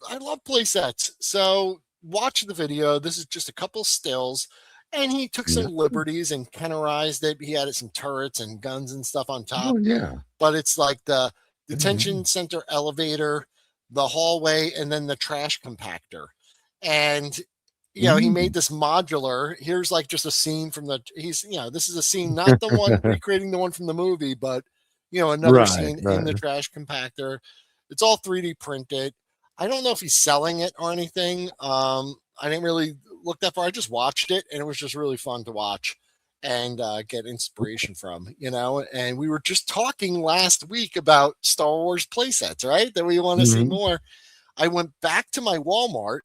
I love playsets." So watch the video. This is just a couple stills. And he took some Yeah. liberties and Kennerized it. He added some turrets and guns and stuff on top. Oh, yeah. But it's like the Mhm. detention center elevator, the hallway, and then the trash compactor. And he made Mm. this modular. Here's like just a scene from this is a scene, not the one recreating the one from the movie, but another Right, scene in the right. trash compactor. It's all 3D printed. I don't know if he's selling it or anything. I didn't really look that far. I just watched it, and it was just really fun to watch and get inspiration from, And we were just talking last week about Star Wars playsets, right? That we want to see Mhm. more. I went back to my Walmart.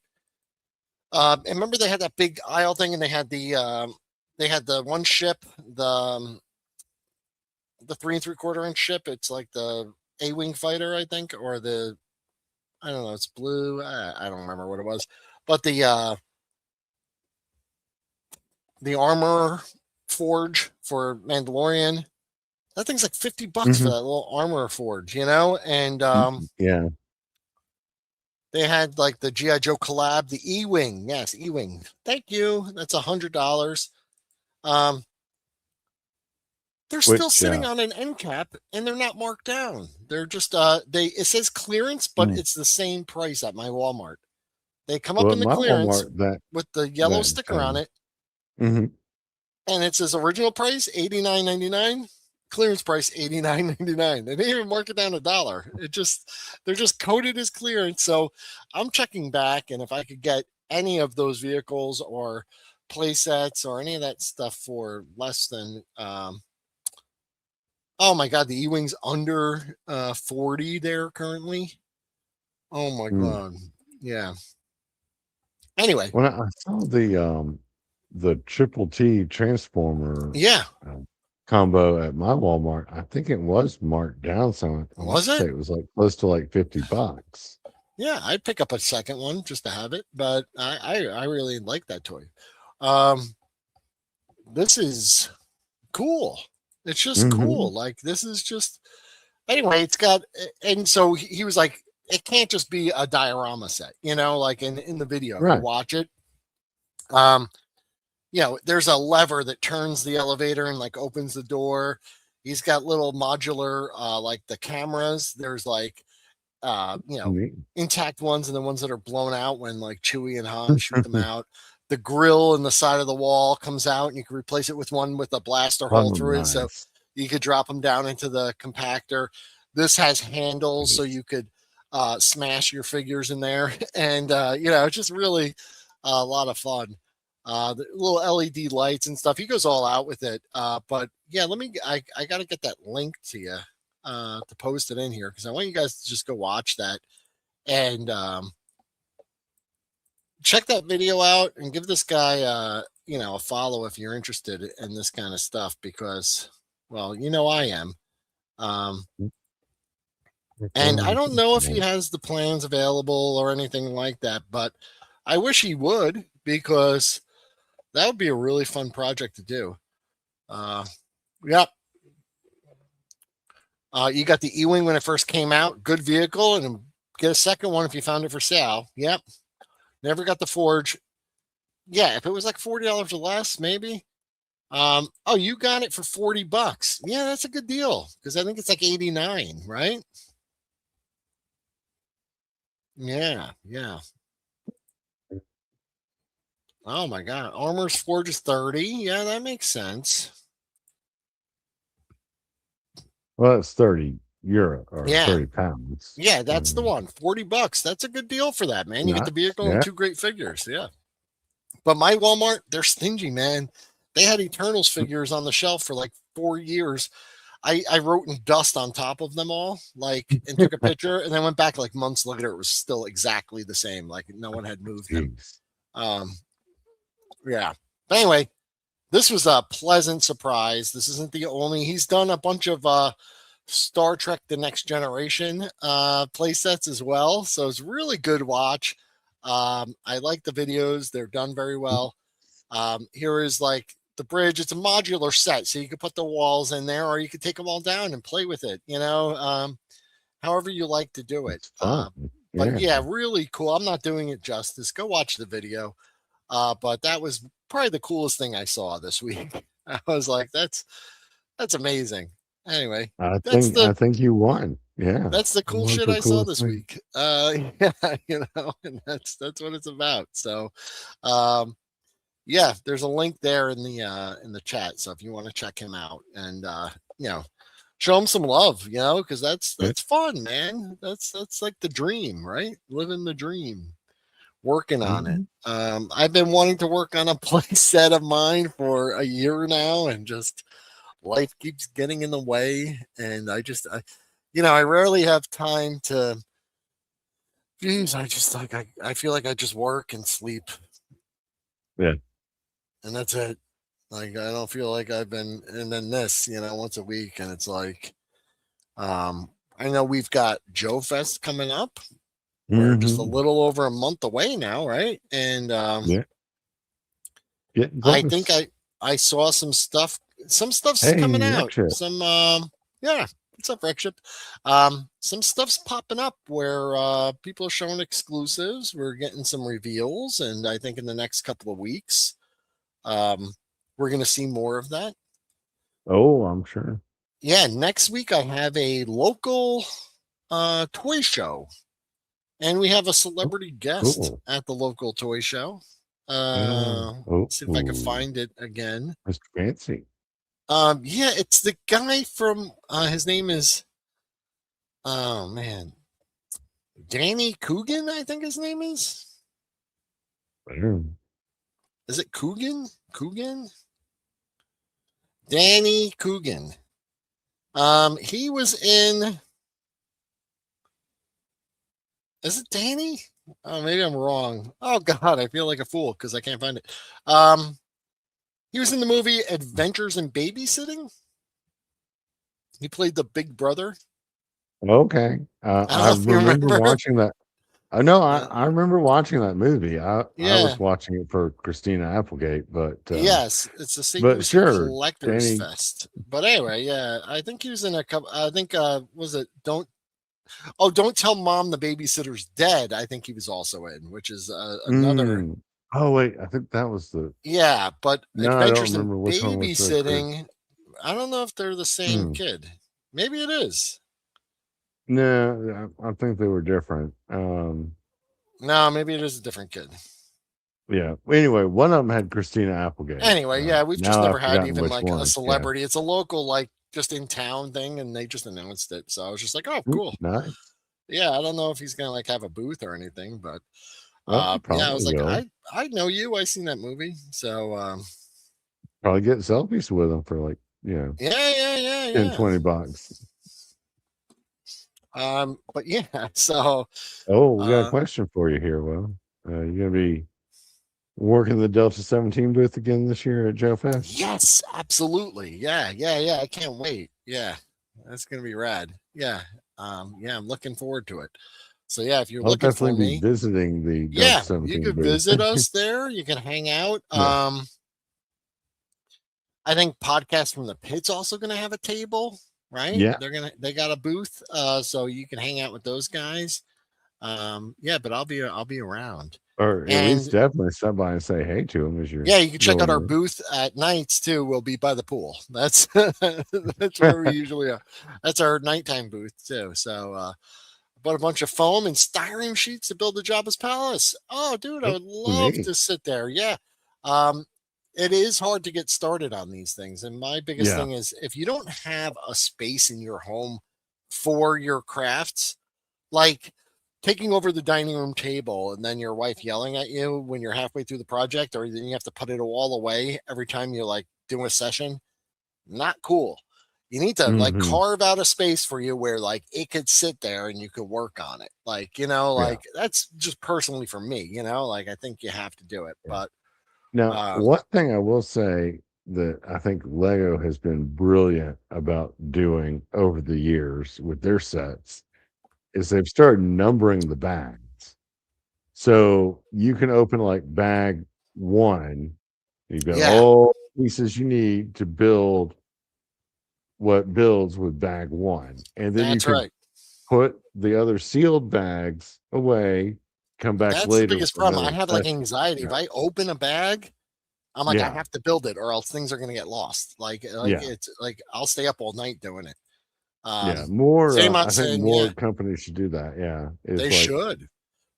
And remember they had that big aisle thing, and they had the one ship, the 3 3/4 inch ship. It's like the A-wing fighter, I think, or I don't know. It's blue. I don't remember what it was, but the armor forge for Mandalorian. That thing's like $50 for Mhm. that little armor forge, And Yeah. they had like the GI Joe collab, the E-wing. Yes, E-wing. Thank you. That's $100. Um, they're still Which, sitting on an end cap, and they're not marked down. They're just it says clearance, but mm, it's the same price at my Walmart. They come up well, in the my clearance Walmart, that with the yellow that sticker on it, mhm. and it says original price $89.99, clearance price $89.99. They didn't even mark it down $1. They're just coded as clearance. So I'm checking back, and if I could get any of those vehicles or play sets or any of that stuff for less than Oh my god, the E-Wing's under 40 there currently. Oh my Mm. god. Yeah. Anyway, When I saw the Triple T Transformer yeah. uh, combo at my Walmart, I think it was marked down some. I want Was to say it? it was like close to like $50. Yeah, I'd pick up a second one just to have it, but I really like that toy. Um, this is cool. It's just Hmm. cool. Like this is just anyway. It's got and so he was like, it can't just be a diorama set, like in the video if you Right. watch it. Um, there's a lever that turns the elevator and like opens the door. He's got little modular like the cameras. There's like Neat. intact ones and the ones that are blown out when like Chewie and Han shoot them out. The grill in the side of the wall comes out and you can replace it with one with a blaster hole Oh, through it. So nice. you could drop them down into the compactor. This has handles so you could smash your figures in there. And, it's just really a lot of fun. The little LED lights and stuff. He goes all out with it. But yeah, I got to get that link to you to post it in here because I want you guys to just go watch that and check that video out and give this guy a follow if you're interested in this kind of stuff because well I am and I don't know if he has the plans available or anything like that, but I wish he would because that would be a really fun project to do. Yep. You got the E-Wing when it first came out, good vehicle, and get a second one if you found it for sale. Yep. Never got the Forge. Yeah, if it was like $40 or less, maybe. Oh, you got it for $40. Yeah, that's a good deal because I think it's like 89, right? Yeah, yeah. Oh my god, Armor's Forge is 30. Yeah, that makes sense. Well, it's 30 euro or Yeah, 30 pounds. yeah, that's the one. $40. That's a good deal for that, man. You get the Nice. vehicle and Yeah. two great figures. Yeah. But my Walmart, they're stingy, man. They had Eternals figures on the shelf for like 4 years. I wrote in dust on top of them all, like, and took a picture, and then went back like months later. It was still exactly the same, like no one had moved them. Jeez. Um, yeah. But anyway, this was a pleasant surprise. This isn't the only. He's done a bunch of Star Trek: The Next Generation play sets as well, so it's really good watch. I like the videos; they're done very well. Here is like the bridge. It's a modular set, so you can put the walls in there, or you could take them all down and play with it. However you like to do it. It's fun. But Yeah. yeah, really cool. I'm not doing it justice. Go watch the video. But that was probably the coolest thing I saw this week. I was like, that's amazing. Anyway, I that's think I the think you won. Yeah. that's the It cool was shit the I saw coolest this thing. week. Yeah, and that's what it's about. So, um, yeah, there's a link there in the chat. So if you want to check him out and show him some love, because Yeah. that's fun, man. That's like the dream, right? Living the dream, working on it. Mhm. I've been wanting to work on a play set of mine for a year now, and just life keeps getting in the way. And I rarely have time to. Geez, I just like I feel like I just work and sleep, Yeah. and that's it. Like I don't feel like I've been, and then this, once a week, and it's like, I know we've got Joe Fest coming up. We're just a Hmm. little over a month away now, right? And Yeah. Getting I think close. I saw some stuff. Some stuff's Hey, coming out. Rickshaw. Some yeah, what's up, Rickship? Some stuff's popping up where people are showing exclusives. We're getting some reveals, and I think in the next couple of weeks, um, we're gonna see more of that. Oh, I'm sure. Yeah, next week I have a local toy show, and we have a Oh, celebrity guest cool. at the local toy show. Oh, See if I can find it again. Mr. Fancy. Yeah, it's the guy from his name is oh man, Danny Coogan, I think his name is. Mm. Is it Coogan? Coogan? Danny Coogan. He was in. Is it Danny? Oh, maybe I'm wrong. Oh God, I feel like a fool because I can't find it. He was in the movie Adventures in Babysitting. He played the big brother. Okay. I don't I know if you remember remember. watching that. I know Yeah. I remember watching that movie. I Yeah. was watching it for Christina Applegate, Yes, it's the St. but Lucie sure, Collectors Danny. Fest. But anyway, yeah, I think he was in a couple. I think was it don't tell mom the babysitter's dead. I think he was also in, which is another. Mm. Oh wait, I think that was the. Yeah, but No, I don't Adventures in remember which one was the Chris. Babysitting. I don't know if they're the same Mm. kid. Maybe it is. No, I think they were different. No, maybe it is a different kid. Yeah. Anyway, one of them had Christina Applegate. Anyway, yeah, we've just Now never I've had forgotten even which like a one. Yeah. celebrity. It's a local, like just in town thing, and they just announced it. So I was just like, oh, Mm, cool. nice. Yeah, I don't know if he's gonna like have a booth or anything, but Well, he yeah, I probably was like, will. I know you. I seen that movie. So Probably get selfies with him for like, yeah, 10, $20. but yeah, so Oh, we got a uh question for you here. Well, you gonna be working the Delta 17 booth again this year at Joe Fest? yes, absolutely. Yeah. I can't wait. Yeah, that's gonna be rad. Yeah, I'm looking forward to it. So yeah, if you're I'll looking for definitely be me, visiting the Delta yeah, you 17 could booth. visit us there. You can hang out. Yeah. I think Podcast from the Pit's also going to have a table, right? Yeah. They got a booth, so you can hang out with those guys. Yeah, but I'll be around, Or at least and definitely stop by and say hey to him as you're yeah, you can check out going our in. booth at nights too. We'll be by the pool. That's that's where we usually are. That's our nighttime booth too. So bought a bunch of foam and styrene sheets to build the Jabba's palace. Oh, dude, I Oh, would love neat. to sit there. Yeah. Um, it is hard to get started on these things. And my biggest Yeah. thing is if you don't have a space in your home for your crafts, like taking over the dining room table and then your wife yelling at you when you're halfway through the project, or then you have to put it all away every time you like do a session, not cool. You need to like Hmm. carve out a space for you where like it could sit there and you could work on it. Like, Yeah. like that's just personally for me, like I think you have to do it. Yeah. But Now, um one thing I will say that I think Lego has been brilliant about doing over the years with their sets is they've started numbering the bags. So you can open like bag one, you've got yeah, all the pieces you need to build what builds with bag one. And then you that's can right. put the other sealed bags away, come back That's the later biggest for problem. I another have like session. anxiety. If Yeah. I open a bag, I'm like, I Yeah. have to build it or else things are gonna get lost. Like Yeah. it's like I'll stay up all night doing it. Yeah. Um More, Same on I think saying, more yeah, companies should do that. Yeah. they Is like should.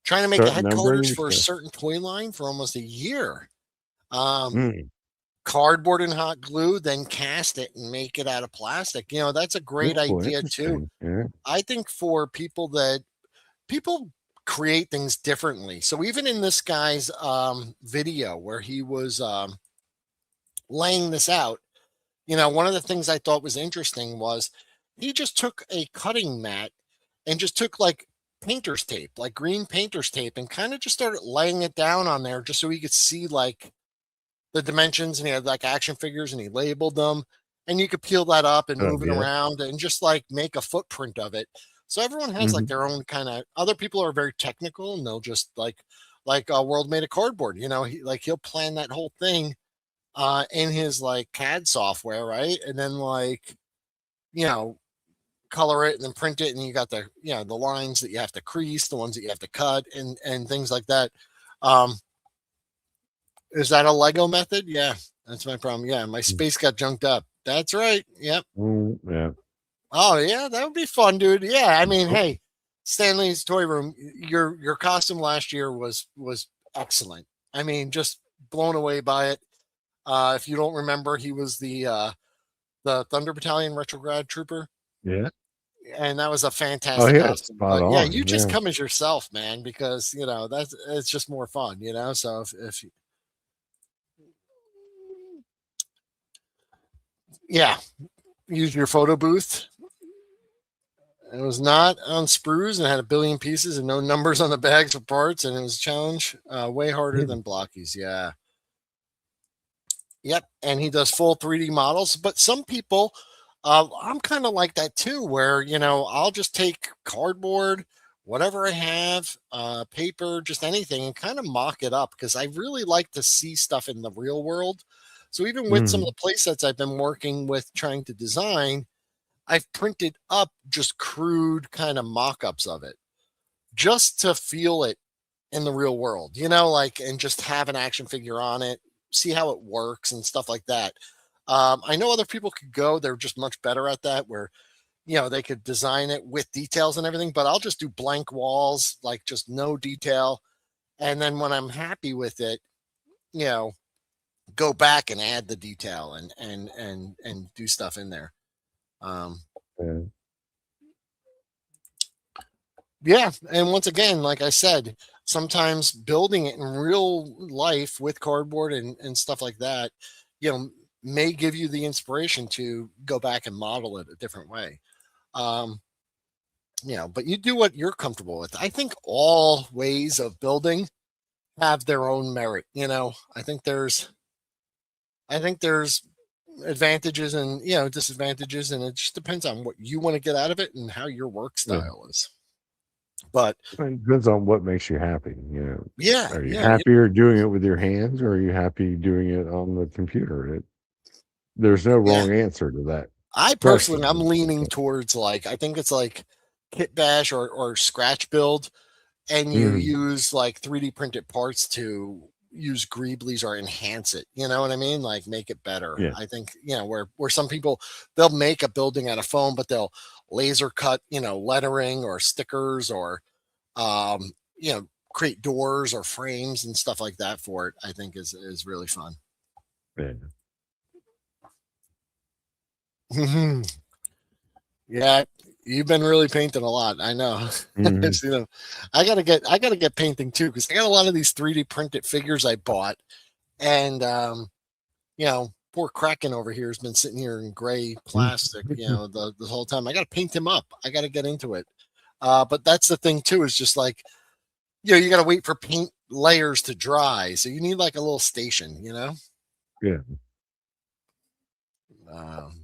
Trying to make start headquarters numbering your for a stuff. certain toy line for almost a year. Um, Mm, Cardboard and hot glue, then cast it and make it out of plastic. That's a great oh, idea too. interesting. Yeah. I think for people create things differently. So even in this guy's video where he was laying this out, one of the things I thought was interesting was he just took a cutting mat and just took like painter's tape, like green painter's tape, and kind of just started laying it down on there just so he could see like the dimensions, and he had like action figures and he labeled them, and you could peel that up and Good move it idea. around and just like make a footprint of it. So everyone has like Hmm. their own kind of. Other people are very technical and they'll just like a world made of cardboard. He'll plan that whole thing in his like CAD software, right? And then like you know color it and then print it, and you got the lines that you have to crease, the ones that you have to cut, and things like that. Um, is that a Lego method? Yeah, that's my problem. Yeah, my space got junked up. That's right. Yep. Mm, yeah. Oh yeah, that would be fun, dude. Yeah, I mean, Oh, hey, Stanley's Toy Room, your costume last year was excellent. I mean, just blown away by it. If you don't remember, he was the Thunder Battalion Retrograd Trooper, yeah. and that was a Oh, fantastic yeah. costume. Spot But yeah, on. you just Yeah. come as yourself, man, because that's it's just more fun. So if yeah, use your photo booth. It was not on sprues and had a billion pieces and no numbers on the bags of parts, and it was a challenge way harder than Blockies. Yeah. Yep. And he does full 3D models, but some people, I'm kind of like that too, where, I'll just take cardboard, whatever I have, paper, just anything, and kind of mock it up because I really like to see stuff in the real world. So even with some of Mhm. the play sets I've been working with trying to design, I've printed up just crude kind of mock-ups of it just to feel it in the real world, like, and just have an action figure on it, see how it works and stuff like that. I know other people could go, they're just much better at that, where, they could design it with details and everything, but I'll just do blank walls, like just no detail. And then when I'm happy with it, you know, go back and add the detail and do stuff in there. Um, Yeah. Yeah, and once again, like I said, sometimes building it in real life with cardboard and stuff like that, you know, may give you the inspiration to go back and model it a different way. Um, but you do what you're comfortable with. I think all ways of building have their own merit. I think there's advantages and disadvantages, and it just depends on what you want to get out of it and how your work Yeah. style is. But It depends on what makes you happy. yeah, Are you yeah, happier doing it with your hands, or are you happy doing it on the computer? There's no yeah. wrong answer to that I personally, I'm question. leaning towards like I think it's like Kit Bash or Scratch Build, and you Mhm. use like 3D printed parts to use Greeblies or enhance it. You know what I mean? Like make it better. Yeah. I think where some people they'll make a building out of foam, but they'll laser cut lettering or stickers or um, create doors or frames and stuff like that for it. I think is really fun. Yeah. Yeah, you've been really painting a lot. I know. Mhm. I gotta get painting too because I got a lot of these 3D printed figures I bought, and poor Kraken over here has been sitting here in gray plastic, the whole time. I gotta paint him up. I gotta get into it. But that's the thing too, is just like you gotta wait for paint layers to dry, so you need like a little station. Yeah. Um,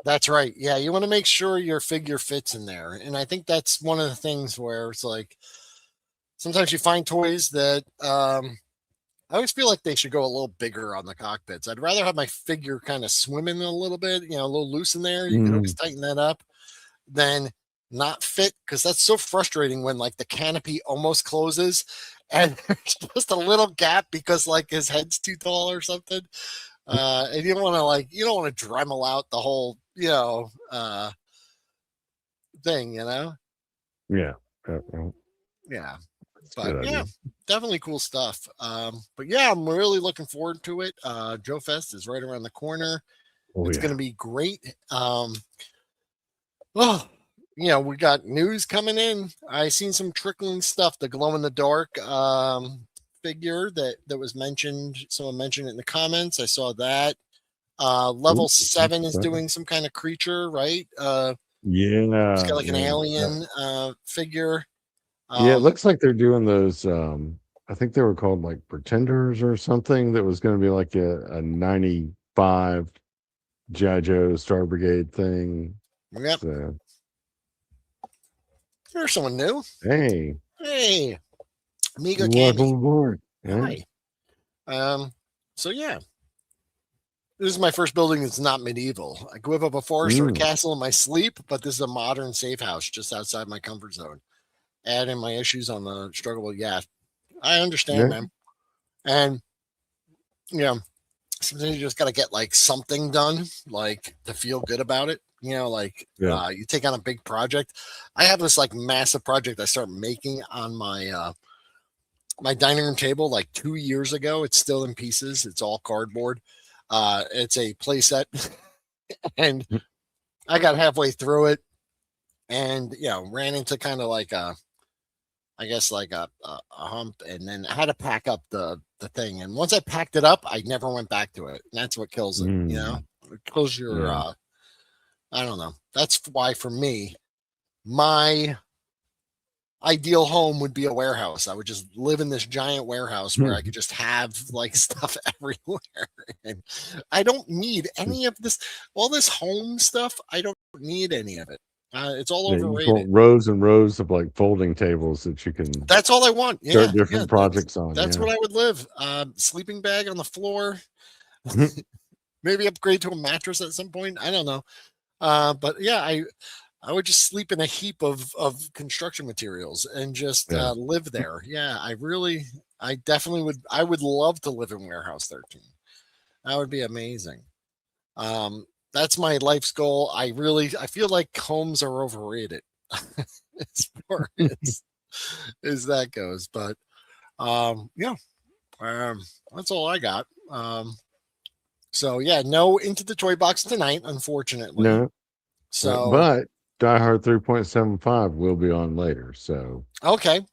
That's right. Yeah, you want to make sure your figure fits in there. And I think that's one of the things where it's like sometimes you find toys that I always feel like they should go a little bigger on the cockpits. I'd rather have my figure kind of swimming a little bit, a little loose in there. You could always Mhm. tighten that up than not fit because that's so frustrating when like the canopy almost closes and there's just a little gap because like his head's too tall or something. And you don't want to Dremel out the whole, thing. Yeah. Yeah. That's a But good yeah, idea. definitely cool stuff. But yeah, I'm really looking forward to it. Joe Fest is right around the corner. Oh It's going yeah. to be great. Oh, we got news coming in. I seen some trickling stuff. The glow in the dark figure that was mentioned. Someone mentioned it in the comments. I saw that. Ooh, Level 7 is okay. doing some kind of creature, right? He's Yeah. got like an Yeah. alien figure. Yeah, it Um, looks like they're doing those. I think they were called like Pretenders or something. That was going to be like a 95 G.I. Joe Star Brigade thing. yep. So, There's someone new. hey, Hey, Amiga welcome Candy. aboard. Yeah. Hi. So yeah, this is my first building that's not medieval. I grew up a forest or a Mm, castle in my sleep, but this is a modern safe house just outside my comfort zone. Adding my issues on the struggle. Yeah, I understand, yeah. man. And yeah, sometimes you just got to get like something done, like to feel good about it. Like Yeah. you take on a big project. I have this like massive project I start making on my dining room table like 2 years ago. It's still in pieces. It's all cardboard. It's a play set, and I got halfway through it, and ran into kind of like I guess like a hump, and then I had to pack up the thing. And once I packed it up, I never went back to it. And that's what kills it. Mm, because you're, Yeah. I don't know. That's why for me, my ideal home would be a warehouse. I would just live in this giant warehouse where I could just have like stuff everywhere. And I don't need any of this, all this home stuff. I don't need any of it. It's all Yeah, you just overrated. want rows and rows of like folding tables that you can That's all I want. start Yeah, yeah. different projects on. That's Yeah. what I would live. Sleeping bag on the floor. Maybe upgrade to a mattress at some point. I don't know. But yeah, I would just sleep in a heap of construction materials and just Yeah. live there. Yeah, I definitely would. I would love to live in Warehouse 13. That would be amazing. That's my life's goal. I feel like homes are overrated as far as that goes. But yeah, that's all I got. So yeah, no Into the Toy Box tonight, unfortunately. No, So but Die Hard 3.75 will be on later. So okay,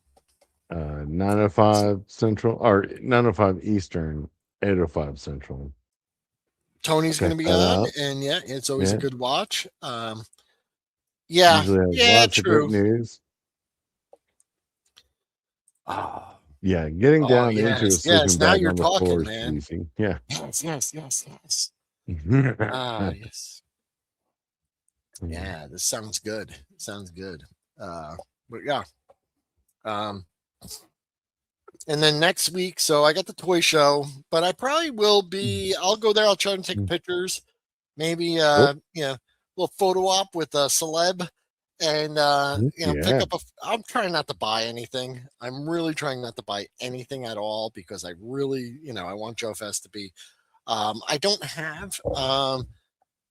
9:05 Central or 9:05 Eastern, 8:05 Central. Tony's going Check to be that on, out. and yeah, it's always a Yeah. good watch. Yeah, Usually has yeah, lots of great true. news. Oh, Yeah, getting oh down into a yes, yes. sleeping Now bag you're on the floor talking, is man. easy. Yeah. Yes, yes, yes, yes. Yes. Yeah, this sounds good. Sounds good. But yeah. Um, and then next week, so I got the toy show, but I probably will be. I'll go there. I'll try and take pictures. Maybe Cool. a little photo op with a celeb, and pick Yeah. up a. I'm trying not to buy anything. I'm really trying not to buy anything at all because I really, I want Joe Fest to be. I don't have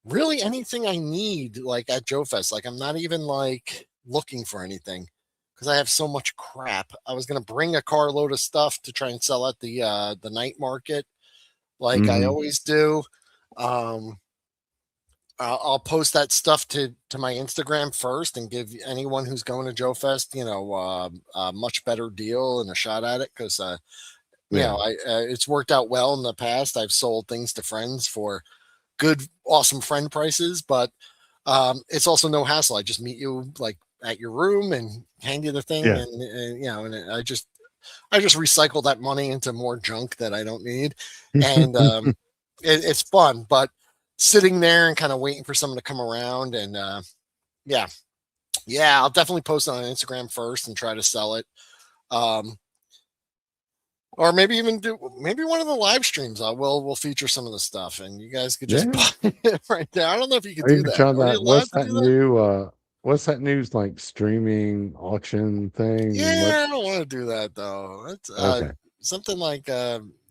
really anything I need like at Joe Fest. Like I'm not even like looking for anything because I have so much crap. I was gonna bring a carload of stuff to try and sell at the night market, like I Mhm. always do. Um, I'll post that stuff to my Instagram first and give anyone who's going to Joe Fest, a much better deal and a shot at it because Yeah. it's worked out well in the past. I've sold things to friends for good, awesome friend prices, but it's also no hassle. I just meet you like at your room and hand you the thing, Yeah. and I just recycle that money into more junk that I don't need, and it's fun. But sitting there and kind of waiting for someone to come around, and yeah, I'll definitely post it on Instagram first and try to sell it. Um, or maybe even do maybe one of the live streams. We'll feature some of the stuff, and you guys could just Yeah. buy it right there. I don't know if you could Or you do can that. try Are you that. allowed to do that? What's that news like streaming auction thing? What Yeah, I don't want to do that though. That's okay. something like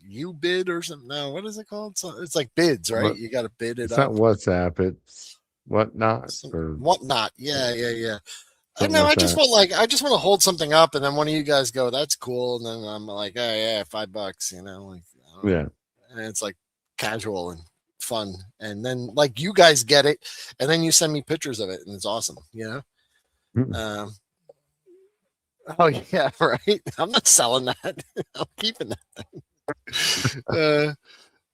you bid or something. No, what is it called? It's like bids, right? What You got to bid it it's not up. WhatsApp, it's whatnot or Whatnot. Yeah, yeah, yeah. I something know. like I just that. want I just want to hold something up, and then one of you guys go, "That's cool," and then I'm like, "Oh yeah, $5," like, Yeah. and it's like casual and fun, and then like you guys get it, and then you send me pictures of it, and it's awesome. Mm. Um, oh yeah, right. I'm not selling that. I'm keeping that.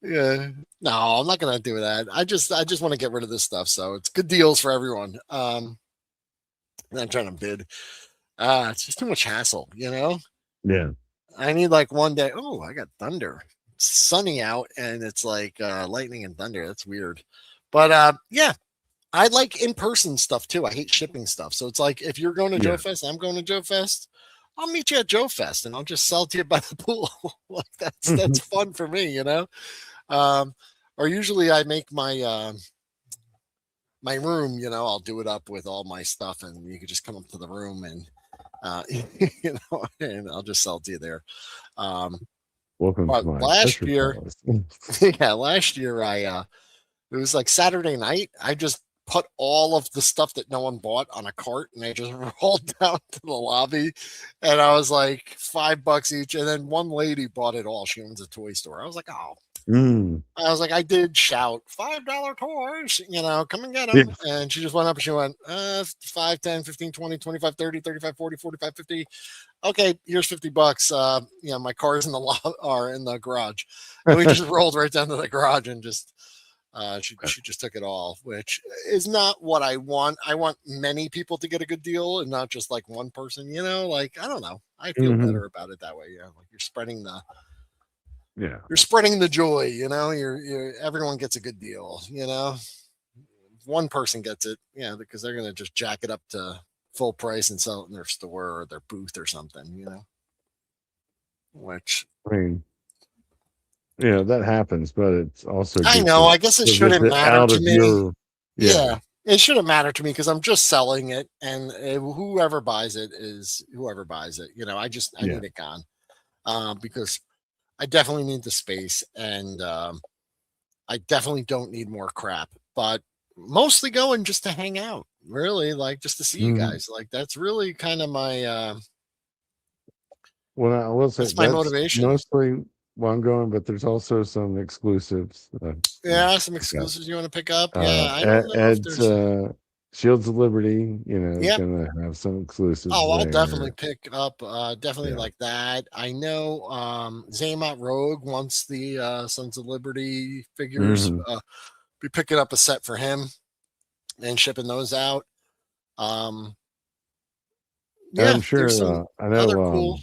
Yeah. No, I'm not gonna do that. I just want to get rid of this stuff. So it's good deals for everyone. I'm trying to bid. It's just too much hassle. Yeah. I need like one day. Oh, I got thunder. It's sunny out and it's like lightning and thunder. That's weird. But yeah, I like in-person stuff too. I hate shipping stuff. So it's like if you're going to Joe Yeah. Fest, I'm going to Joe Fest. I'll meet you at Joe Fest and I'll just sell to you by the pool. Like that's fun for me. Um, or usually I make my room, I'll do it up with all my stuff and you can just come up to the room and and I'll just sell to you there. Um, Welcome to but my last accessory year, palace. yeah, last year it was like Saturday night. I just put all of the stuff that no one bought on a cart and I just rolled down to the lobby and I was like $5 each. And then one lady bought it all. She owns a toy store. I was like, oh, Mm. I did shout $5 toys, come and get Yeah. them. And she just went up and she went, 5, 10, 15, 20, 25, 30, 35, 40, 45, 50. Okay, here's $50. My car's in the lot or in the garage. And we just rolled right down to the garage and just She just took it all, which is not what I want. I want many people to get a good deal and not just like one person. Like I don't know. I feel Mhm. better about it that way. Yeah, like you're spreading Yeah. the joy. You're everyone gets a good deal. If one person gets it, because they're gonna just jack it up to full price and sell it in their store or their booth or something. Which I mean, that happens, but it's also I gets know. it I guess it so gets shouldn't it matter out to of me. your yeah. Yeah, it shouldn't matter to me because I'm just selling it, and whoever buys it is whoever buys it. I Yeah. need it gone, because I definitely need the space, and I definitely don't need more crap. But mostly going just to hang out, really, like just to see you Mhm. guys. Like that's really kind of my Well, I will say that's my that's motivation. mostly where I'm going, but there's also some exclusives. Yeah, some Pick up. exclusives you want to pick up. Yeah, I don't know if Ed's there's. Shields of Liberty, is Yep. gonna have some exclusives Oh, I'll definitely there. pick up definitely Yeah. like that. I know Zaymot Rogue wants the Sons of Liberty figures. Hmm. Be picking up a set for him and shipping those out. Um I'm yeah, there's some sure. I other know. cool.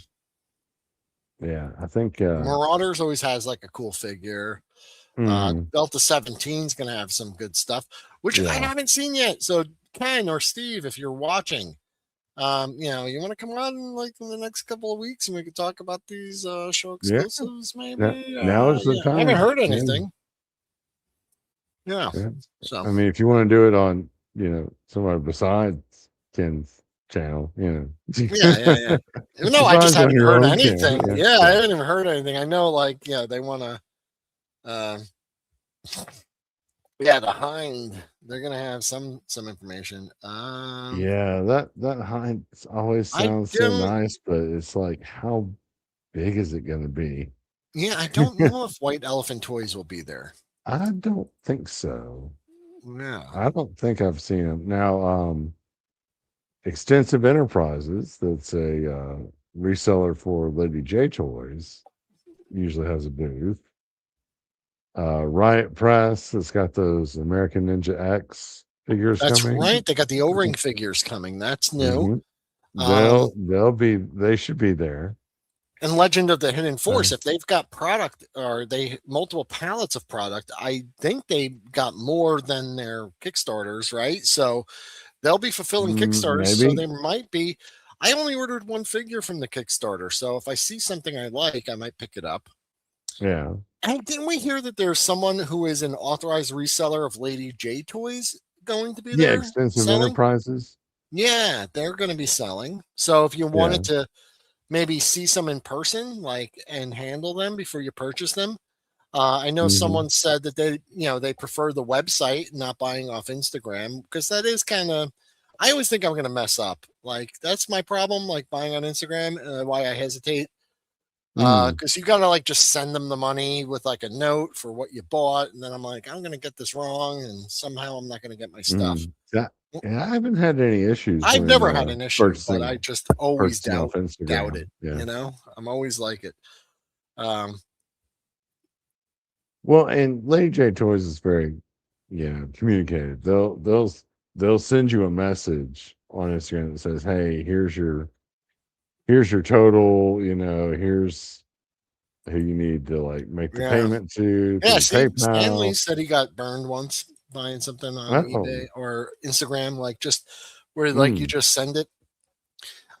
Yeah, I think. Marauders always has like a cool figure. Mhm. Delta 17 is gonna have some good stuff, which I Yeah. haven't seen yet. So Ken or Steve, if you're watching, you want to come on like in the next couple of weeks and we could talk about these show Yeah. exclusives, Now, maybe. now is the Yeah, I haven't time. heard Yeah. anything. Yeah, Yeah. so I mean, if you want to do it on, somewhere besides Ken's channel, yeah. No, I just besides on haven't your heard own channel. anything. Yeah. Yeah, I Yeah. haven't even heard anything. I know, like, they want to. Uh, yeah, the Hind. They're gonna have some information. Yeah, that hind always I sounds so don't. nice, but it's like, how big is it going to be? Yeah, I don't know if White Elephant Toys will be there. I don't think so. Yeah, I don't think I've seen them now. Extensive Enterprises, that's a reseller for Lady J Toys, usually has a booth. Riot Press has got those American Ninja X figures that's coming. right. They got the O-ring figures coming. That's new. Hmm. Um, They should be there. and Legend of the Hidden Uh, Force, if they've got product or they multiple pallets of product, I think they got more than their Kickstarters, right? So they'll be fulfilling Kickstarters. So maybe. they might be. I only ordered one figure from the Kickstarter, so if I see something I like, I might pick it up. Yeah. And didn't we hear that there's someone who is an authorized reseller of Lady J toys going to be Yeah, there Extensive selling? Enterprises. Yeah, they're going to be selling. So if you Yeah. wanted to maybe see some in person, like and handle them before you purchase them. I know Hmm. someone said that they prefer the website, not buying off Instagram, because that is kind of. I always think I'm going to mess up. Like that's my problem. Like buying on Instagram, why I hesitate. Mm. Because you got to like just send them the money with like a note for what you bought, and then I'm like, I'm going to get this wrong, and somehow I'm not going to get my stuff. Mm. Yeah, I haven't had any issues I've when never had an issue, but I purchasing just always purchasing doubt off doubt Instagram. it. Yeah. I'm always like it. Um, Well, and Lady J Toys is very, communicative. They'll send you a message on Instagram that says, "Hey, here's your total. Here's who you need to like make the yeah. payment to Yeah, through see, Stanley PayPal." said he got burned once buying something on eBay Oh, or Instagram, like just where like you mm, just send it.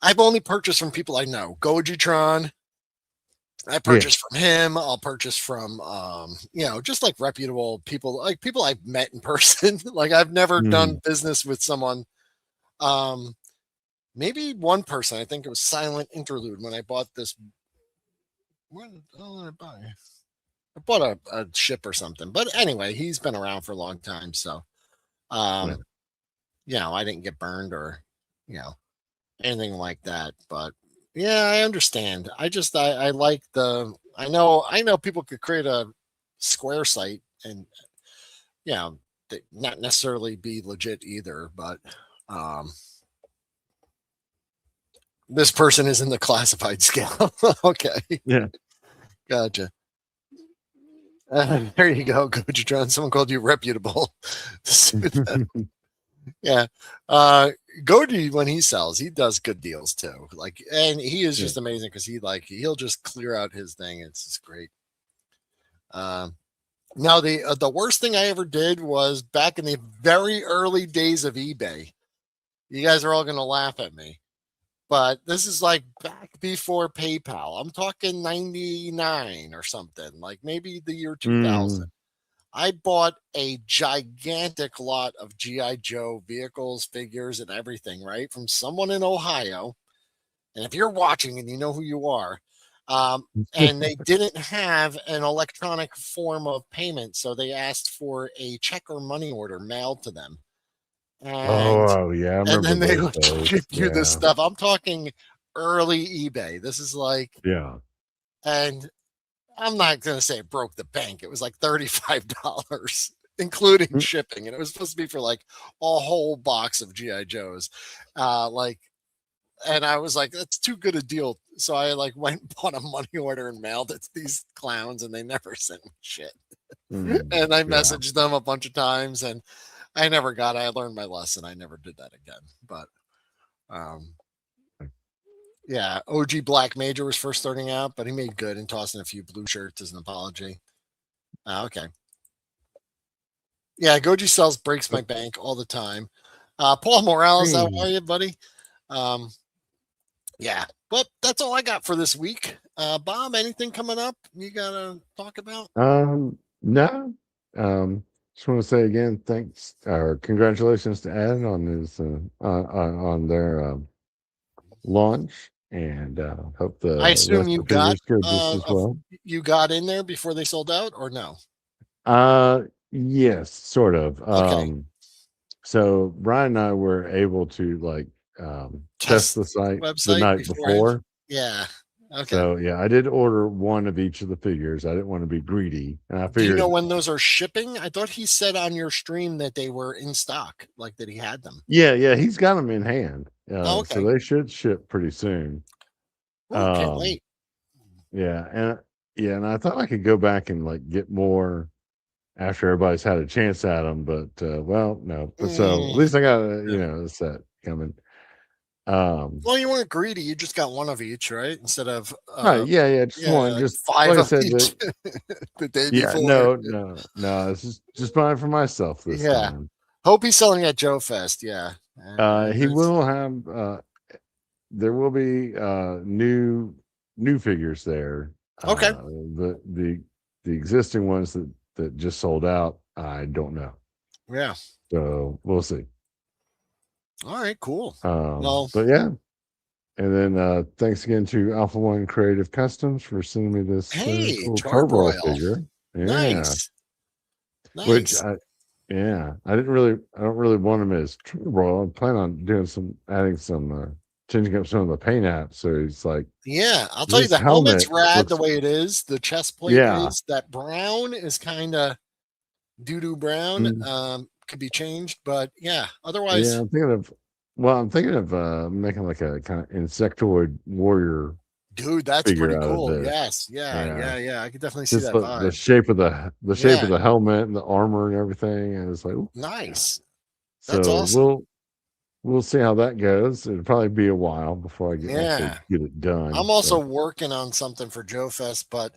I've only purchased from people I know. Gojitron, I yeah. purchased from him. I'll purchase from just like reputable people, like people I've met in person. Like I've never done Mm, business with someone. Um, maybe one person, I think it was Silent Interlude when I bought this. What the hell did I buy? I bought a ship or something. But anyway, he's been around for a long time, so yeah. um I didn't get burned or you know anything like that. But yeah, I understand. I like I know people could create a Square site and not necessarily be legit either, but um this person is in the classified scale. Okay, Yeah. gotcha. There you go, Goji Drone. Someone called you reputable. Yeah. Goji, when he sells, he does good deals too. Like, and he is just amazing because he'll just clear out his thing. It's just great. Now the worst thing I ever did was back in the very early days of eBay. You guys are all gonna laugh at me, but this is like back before PayPal. I'm talking 99 or something, like maybe the year 2000. I bought a gigantic lot of G.I. Joe vehicles, figures, and everything, right? From someone in Ohio. And if you're watching and you know who you are, and they didn't have an electronic form of payment. So they asked for a check or money order mailed to them. And Oh yeah, I remember then they those would days. ship you this Yeah, stuff. I'm talking early eBay. This is like, yeah. and I'm not going to say it broke the bank. It was like $35, including Mm. shipping. And it was supposed to be for like a whole box of G.I. Joes. And I was like, that's too good a deal. So I like went and bought a money order and mailed it to these clowns, and they never sent me shit. And I Yeah. messaged them a bunch of times, and I never got it. I learned my lesson. I never did that again. But yeah, OG Black Major was first starting out, but he made good and tossing a few blue shirts as an apology. Okay. Yeah, Goji sells breaks my bank all the time. Paul Morales, how are you, buddy? Yeah, but that's all I got for this week. Bob, anything coming up you gotta talk about? No. Just want to say again, thanks or congratulations to Ed on his on their launch, and hope I the assume rest you of the got figures go just as well. you got in there before they sold out, or no? Yes, sort of. Okay, So Brian and I were able to like test test the the site the website night beforehand. before. Yeah. Okay. So yeah, I did order one of each of the figures. I didn't want to be greedy, and I Do you know figured, when those are shipping? I thought he said on your stream that they were in stock, like that he had them. yeah, he's got them in hand, Oh, so okay. they should ship pretty soon. Ooh, can't Um, wait. yeah, and I thought I could go back and like get more after everybody's had a chance at them, but well, no. But so at Mm, least I got a yeah. a set coming. Um, Well, you weren't greedy. You just got one of each, right? Instead of right, yeah, just yeah, one, like just five like I of said, each the day yeah, before. no, it's just buying for myself this Yeah. time. Hope he's selling at Joe Fest. Yeah. He will have there will be new figures there. Okay. The existing ones that just sold out, I don't know. Yeah. So we'll see. All right. Cool. Well, But yeah. And then thanks again to Alpha One Creative Customs for sending me this hey, cool Tarbroil Charbroil. figure. Yeah. Nice. Which Nice. I don't really want him as Tarbroil. I plan on doing adding some changing up some of the paint apps. So it's like Yeah, I'll tell you, this the helmet's helmet rad the looks, way it is. The chest plate yeah. is that brown is kind of doo-doo brown. Mm, Could be changed, but yeah, yeah, otherwise, I'm thinking of making like a kind of insectoid warrior dude, that's pretty figure out of cool. this. Yes. Yeah, Yeah. yeah, yeah. I could definitely see Just that the vibe. shape of the Yeah, helmet and the armor and everything. And it's like, ooh. nice. That's So awesome. we'll see how that goes. It'll probably be a while before I actually Yeah. get it done. I'm also But working on something for Joe Fest, but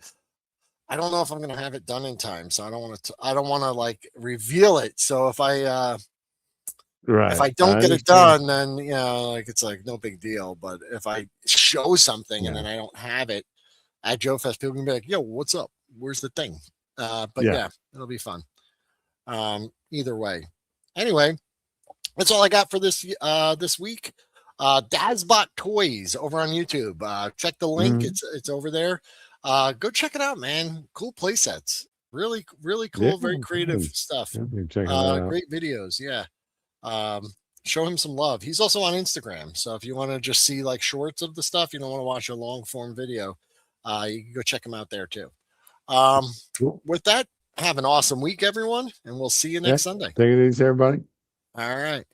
I don't know if I'm gonna have it done in time. So I don't want to like reveal it. So if right, I I don't get it understand. done, then like it's like no big deal. But if I show something and Yeah, then I don't have it at Joe Fest, people can be like, "Yo, what's up? Where's the thing?" But yeah. yeah, it'll be fun. Either way. Anyway, that's all I got for this week. Dazbot Toys over on YouTube. Check the link. Mhm. It's over there. Go check it out, man. Cool play sets. Really, really Yeah, cool, very creative stuff. definitely checking that out. Great videos. Yeah. Show him some love. He's also on Instagram. So if you want to just see like shorts of the stuff, you don't want to watch a long form video, you can go check him out there too. Um, Cool. with that, have an awesome week, everyone, and we'll see you Yeah, next Sunday. take it easy, everybody. All right.